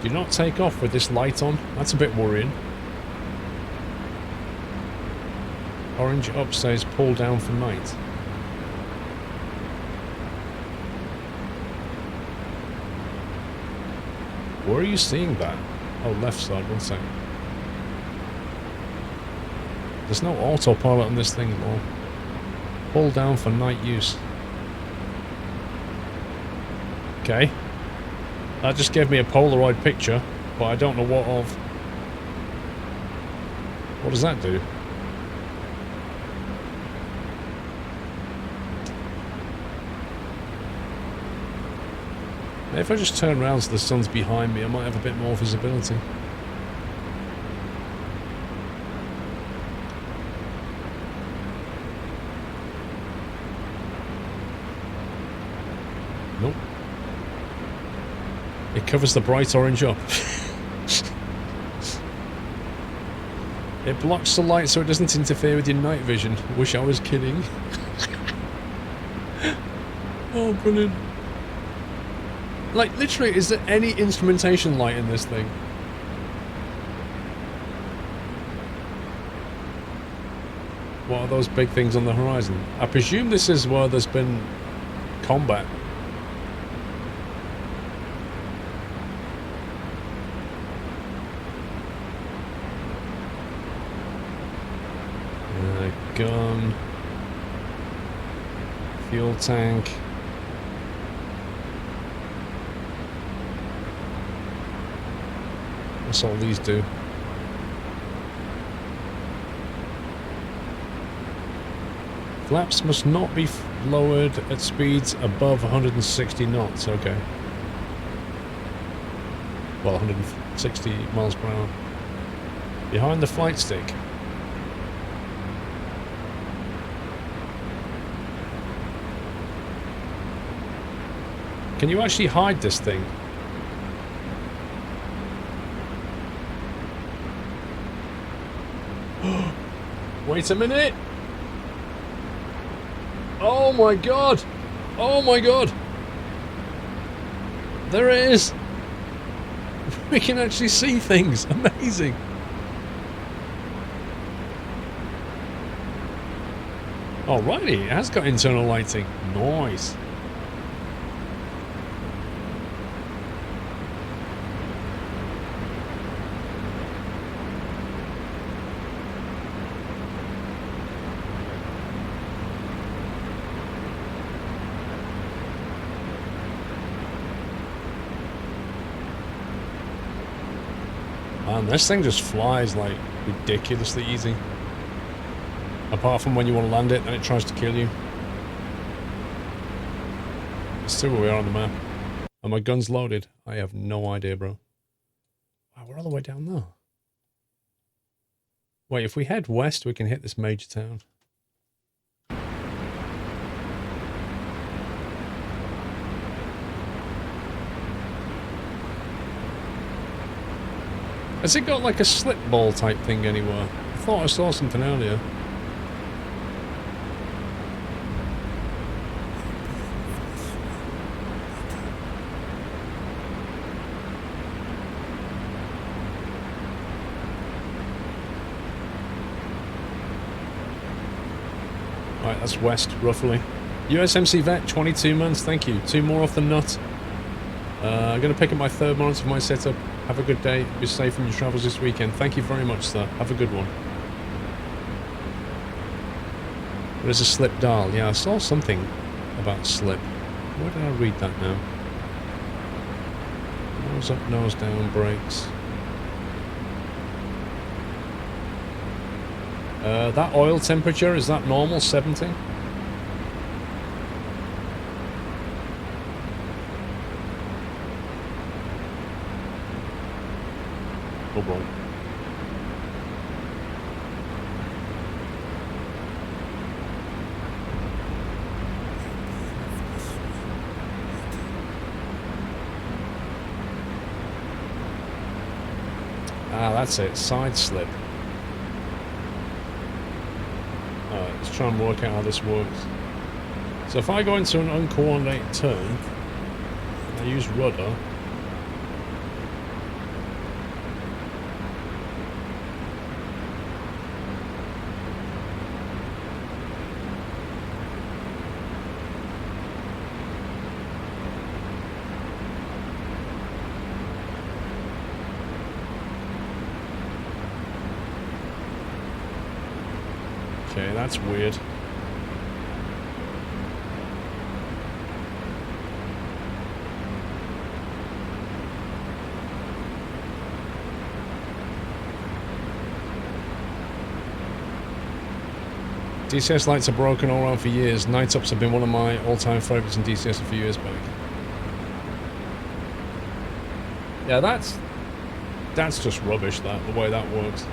Do not take off with this light on. That's a bit worrying. Orange up says pull down for night. Where are you seeing that? Oh, left side, one second. There's no autopilot on this thing at all. Pull down for night use. Okay. That just gave me a Polaroid picture, but I don't know what of. What does that do? If I just turn around so the sun's behind me, I might have a bit more visibility. Nope. It covers the bright orange up. It blocks the light so it doesn't interfere with your night vision. Wish I was kidding. Oh, brilliant. Like, literally, is there any instrumentation light in this thing? What are those big things on the horizon? I presume this is where there's been combat. Gun. Fuel tank. What's all these do? Flaps must not be lowered at speeds above 160 knots. Okay. Well, 160 miles per hour. Behind the flight stick. Can you actually hide this thing? Wait a minute! Oh my god! Oh my god! There it is! We can actually see things! Amazing! Alrighty, it has got internal lighting. Nice! Man, this thing just flies like ridiculously easy. Apart from when you want to land it, then it tries to kill you. Let's see where we are on the map. Are my guns loaded? I have no idea, bro. Wow, we're all the way down there. Wait, if we head west, we can hit this major town. Has it got like a slip ball type thing anywhere? I thought I saw something earlier. Right, that's west, roughly. USMC Vet, 22 months, thank you. 2 more off the nut. I'm going to pick up my 3rd monitor for my setup. Have a good day. Be safe in your travels this weekend. Thank you very much, sir. Have a good one. There's a slip dial. Yeah, I saw something about slip. Where did I read that now? Nose up, nose down, brakes. That oil temperature, is that normal? 70? Oh boy. Ah, that's it. Side slip. Alright, let's try and work out how this works. So if I go into an uncoordinated turn, I use rudder. Okay, that's weird. DCS lights are broken all around for years. Night Ups have been one of my all-time favourites in DCS a few years back. Yeah, that's just rubbish, that, the way that works.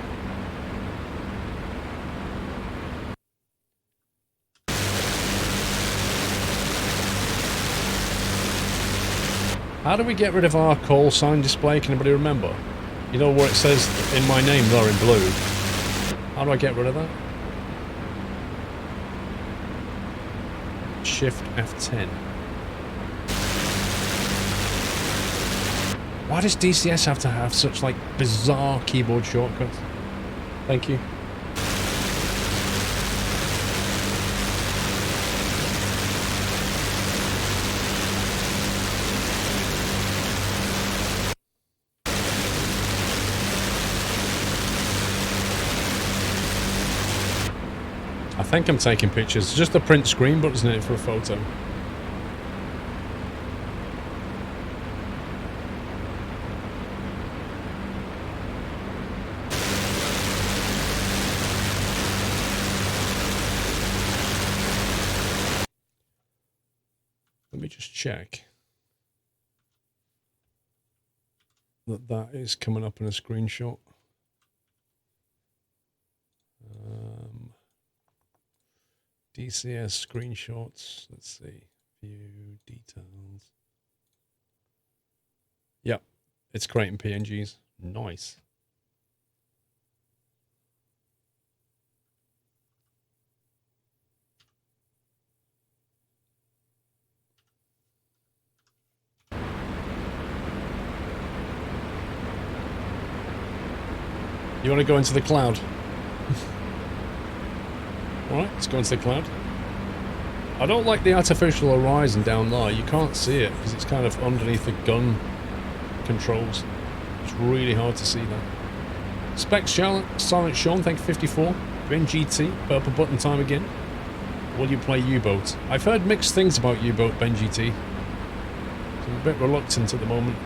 How do we get rid of our call sign display? Can anybody remember? You know where it says in my name there in blue? How do I get rid of that? Shift F10. Why does DCS have to have such like bizarre keyboard shortcuts? Thank you. I think I'm taking pictures. It's just the print screen button, isn't it, for a photo? Let me just check that that is coming up in a screenshot. DCS screenshots. Let's see. View details. Yep. It's creating PNGs. Nice. You want to go into the cloud? Alright, let's go into the cloud. I don't like the artificial horizon down there. You can't see it because it's kind of underneath the gun controls. It's really hard to see that. Spec Silent Sean, thank you 54. Ben GT, purple button time again. Will you play U-Boat? I've heard mixed things about U-Boat, Ben GT. So I'm a bit reluctant at the moment.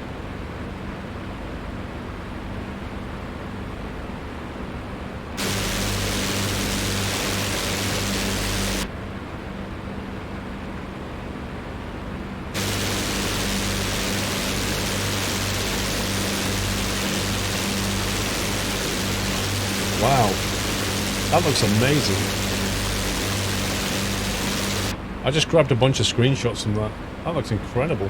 Wow. That looks amazing. I just grabbed a bunch of screenshots from that. That looks incredible.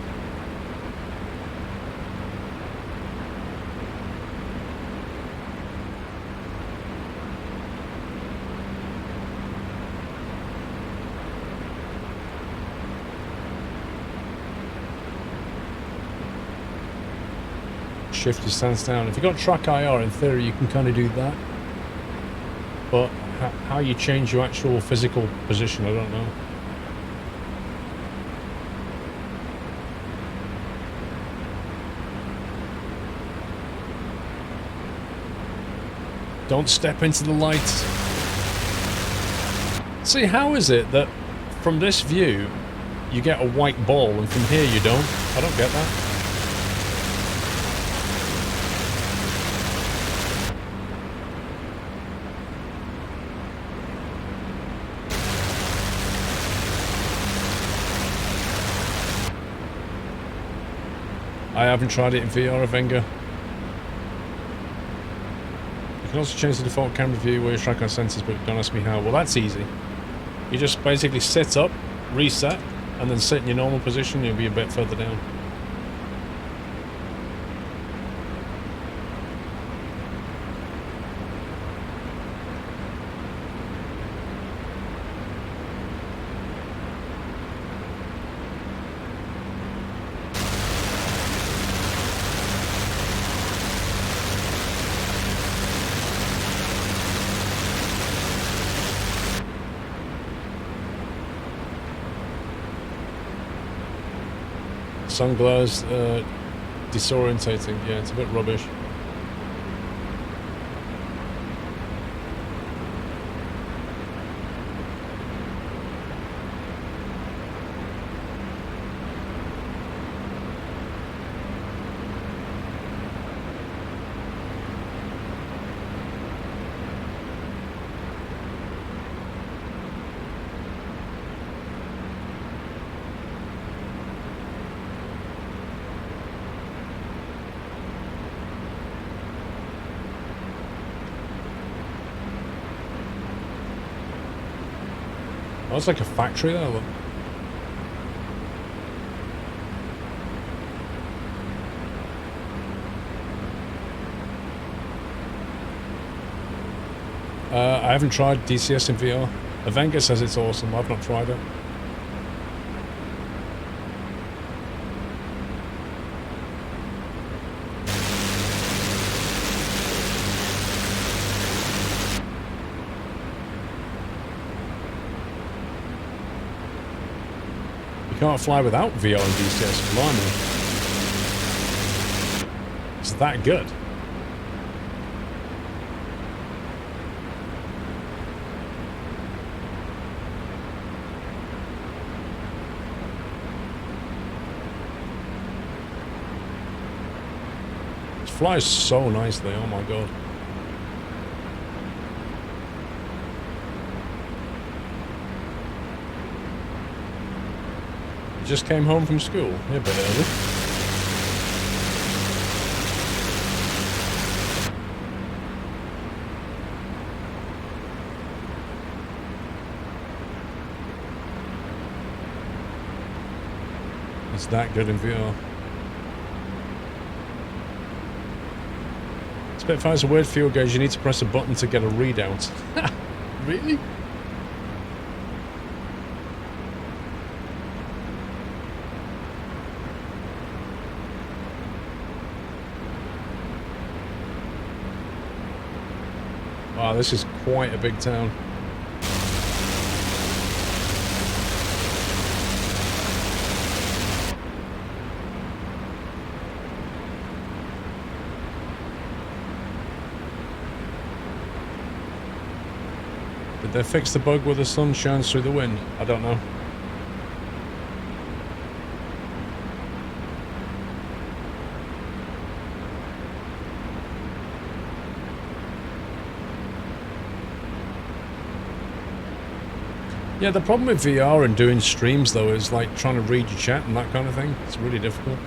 Shift your stance down. If you've got track IR, in theory you can kind of do that. But how you change your actual physical position, I don't know. Don't step into the light. See, how is it that from this view you get a white ball and from here you don't? I don't get that. I haven't tried it in VR, Avenger. You can also change the default camera view where you track on sensors, but don't ask me how. Well, that's easy. You just basically sit up, reset, and then sit in your normal position, you'll be a bit further down. Sunglass, disorientating. Yeah, it's a bit rubbish. Oh, it's like a factory there, look. I haven't tried DCS in VR. Avenger says it's awesome. I've not tried it. You can't fly without VR and DCS, blimey. It's that good. It flies so nicely, oh my god. Just came home from school. Yeah, a bit early. It's that good in VR. Spitfire's a weird fuel gauge. You need to press a button to get a readout. Really? Wow, this is quite a big town. Did they fix the bug where the sun shines through the wind? I don't know. Yeah, the problem with VR and doing streams, though, is like trying to read your chat and that kind of thing. It's really difficult.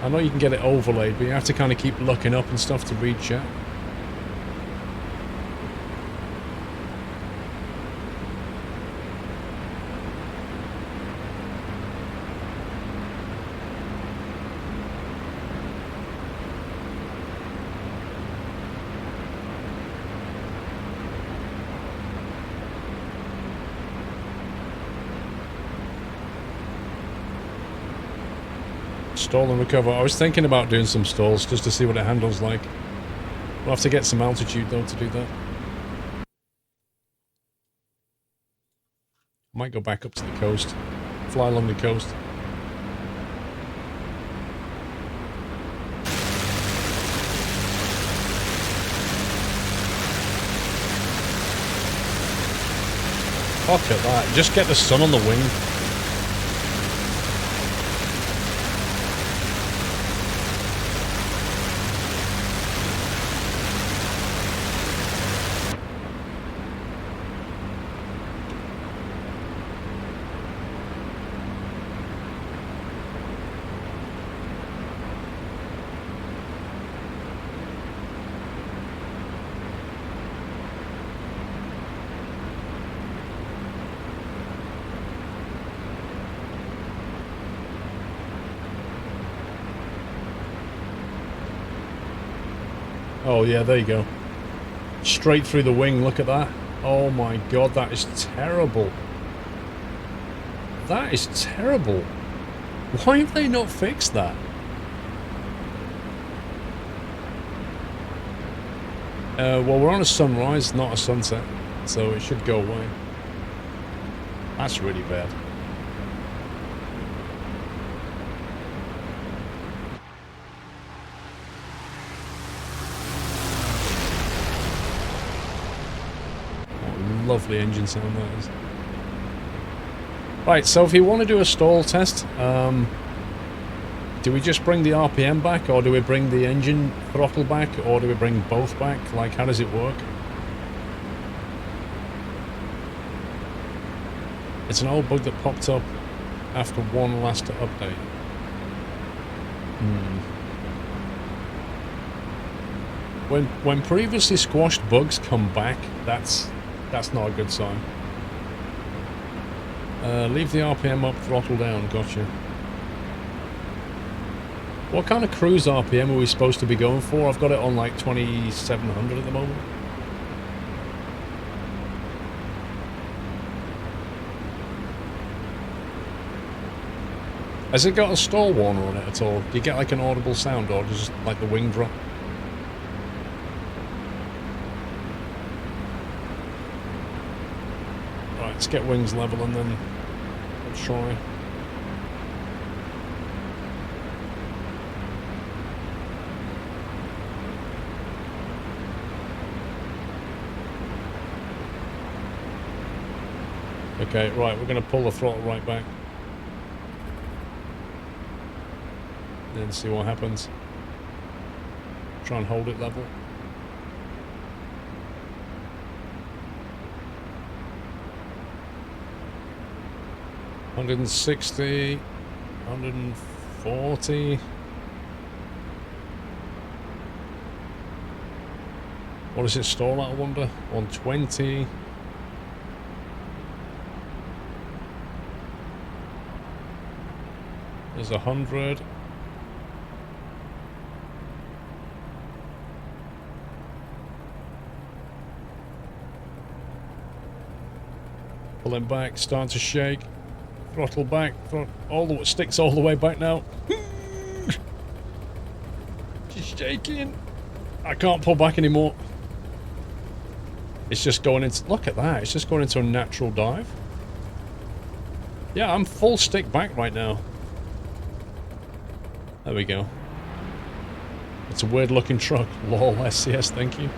I know you can get it overlaid, but you have to kind of keep looking up and stuff to read chat. Stall and recover. I was thinking about doing some stalls just to see what it handles like. We'll have to get some altitude though to do that. Might go back up to the coast. Fly along the coast. Look at that. Just get the sun on the wing. Oh yeah, there you go. Straight through the wing, look at that. Oh my god, that is terrible. That is terrible. Why have they not fixed that? Well, we're on a sunrise, not a sunset, so it should go away. That's really bad. Lovely engine sound that is. Right, so if you want to do a stall test, do we just bring the RPM back, or do we bring the engine throttle back, or do we bring both back? Like, how does it work? It's an old bug that popped up after one last update. When previously squashed bugs come back, that's not a good sign. Leave the RPM up, throttle down, gotcha. What kind of cruise RPM are we supposed to be going for? I've got it on like 2700 at the moment. Has it got a stall warner on it at all? Do you get like an audible sound, or just like the wing drop? Let's get wings level and then we'll try. Okay, right, we're going to pull the throttle right back. Then see what happens. Try and hold it level. $160, $140. What does it stall at, I wonder? 120. There's 100. Pulling back, starting to shake. Throttle back, all the sticks all the way back now. Just shaking. I can't pull back anymore. It's just going into, look at that, it's just going into a natural dive. Yeah, I'm full stick back right now. There we go. It's a weird looking truck. Lol, SCS, thank you.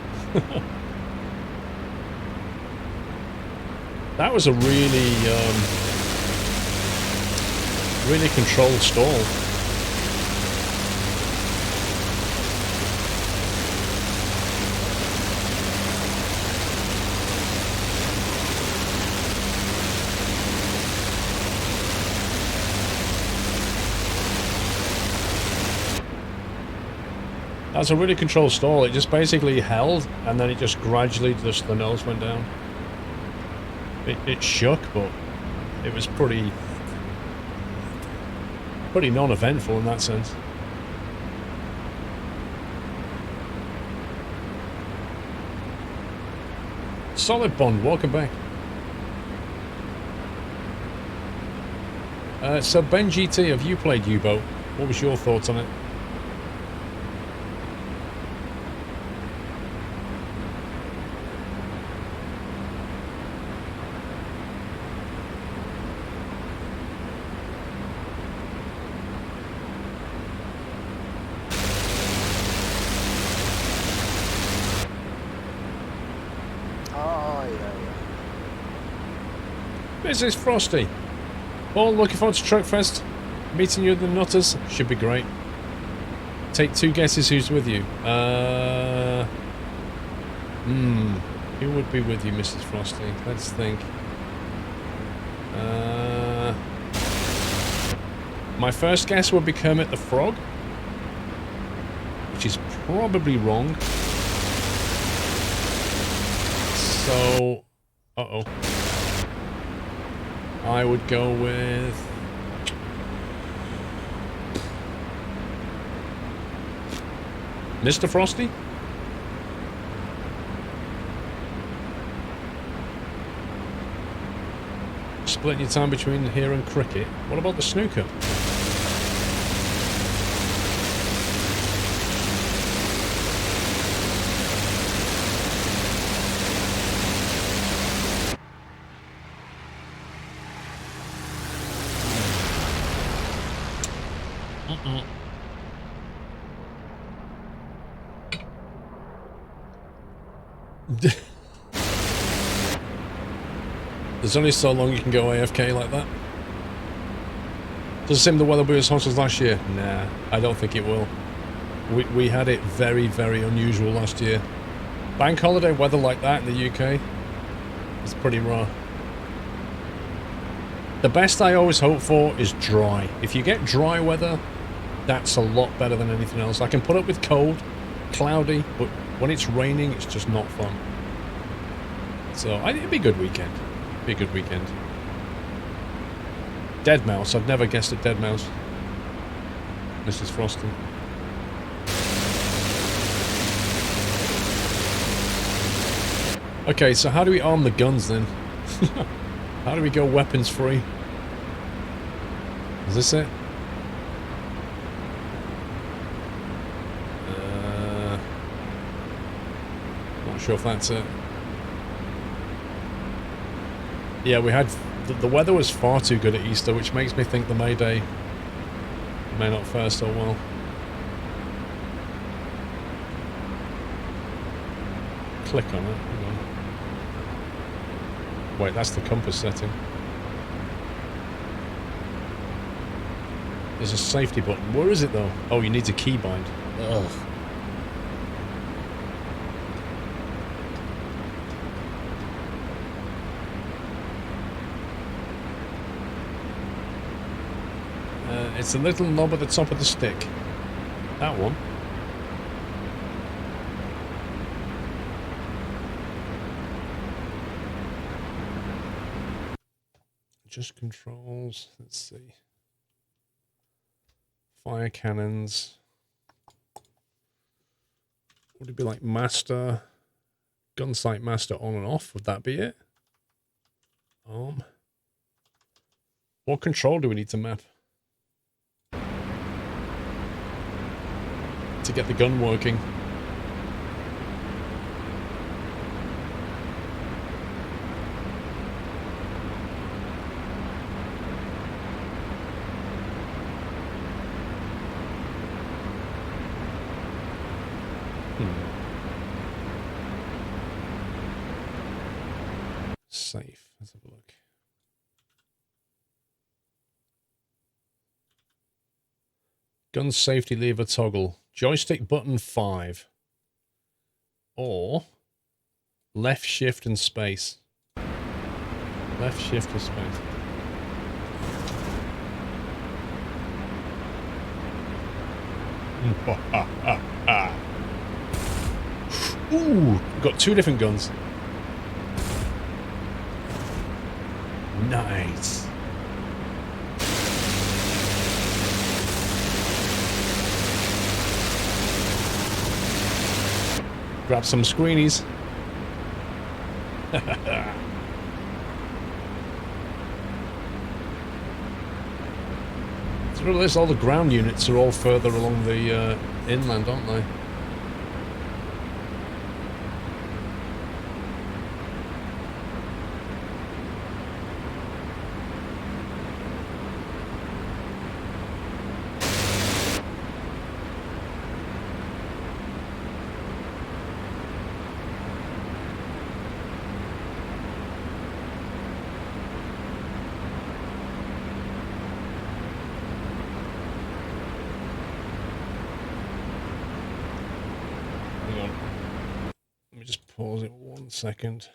That was a really controlled stall. That's a really controlled stall. It just basically held, and then it just gradually, just the nose went down. It shook, but it was pretty non-eventful in that sense. Solid Bond, welcome back. So Ben GT, have you played U-Boat? What was your thoughts on it? Oh, yeah. Mrs. Frosty. Paul, looking forward to Truckfest. Meeting you at the Nutters should be great. Take 2 guesses who's with you. Who would be with you, Mrs. Frosty? Let's think. My first guess would be Kermit the Frog, which is probably wrong. So, I would go with... Mr. Frosty? Splitting your time between here and cricket. What about the snooker? There's only so long you can go AFK like that. Does it seem the weather will be as hot as last year? Nah, I don't think it will. We had it very, very unusual last year. Bank holiday weather like that in the UK is pretty raw. The best I always hope for is dry. If you get dry weather, that's a lot better than anything else. I can put up with cold, cloudy, but when it's raining, it's just not fun. So it'd be a good weekend. Be a good weekend. Dead mouse. I've never guessed a dead mouse. Mrs. Frosty. Okay, so how do we arm the guns then? How do we go weapons free? Is this it? Not sure if that's it. Yeah, we had... The weather was far too good at Easter, which makes me think the May Day may not fare so well. Click on it. Hang on. Wait, that's the compass setting. There's a safety button. Where is it though? Oh, you need to keybind. Ugh. It's a little knob at the top of the stick. That one. Just controls. Let's see. Fire cannons. Would it be like master? Gun sight master on and off? Would that be it? Arm. What control do we need to map? To get the gun working. Safe. Let's have a look. Gun safety lever toggle. Joystick button 5. Or left shift and space. Left shift and space. Ooh, we've got 2 different guns. Nice. Grab some screenies. Through this, all the ground units are all further along the inland, aren't they? Pause it 1 second.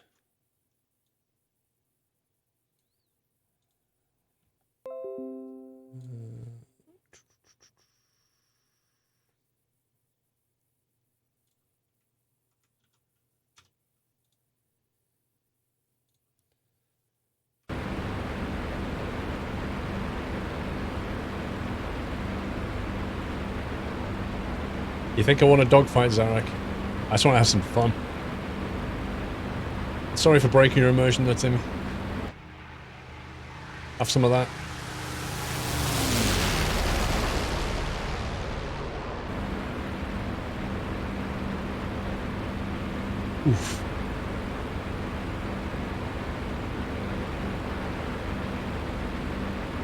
You think I want a dogfight, Zarek? I just want to have some fun. Sorry for breaking your immersion there, Timmy. Have some of that. Oof.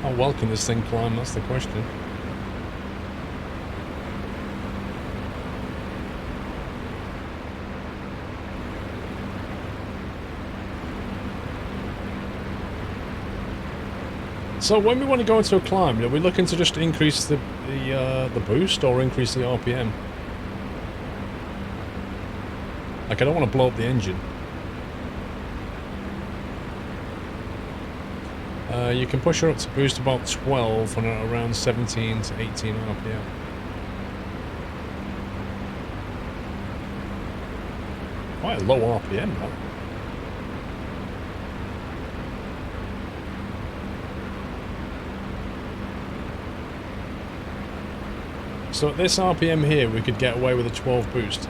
How well can this thing climb? That's the question. So when we want to go into a climb, are we looking to just increase the boost or increase the RPM? Like, I don't want to blow up the engine. You can push her up to boost about 12 and around 17 to 18 RPM. Quite a low RPM, that. So at this RPM here, we could get away with a 12 boost.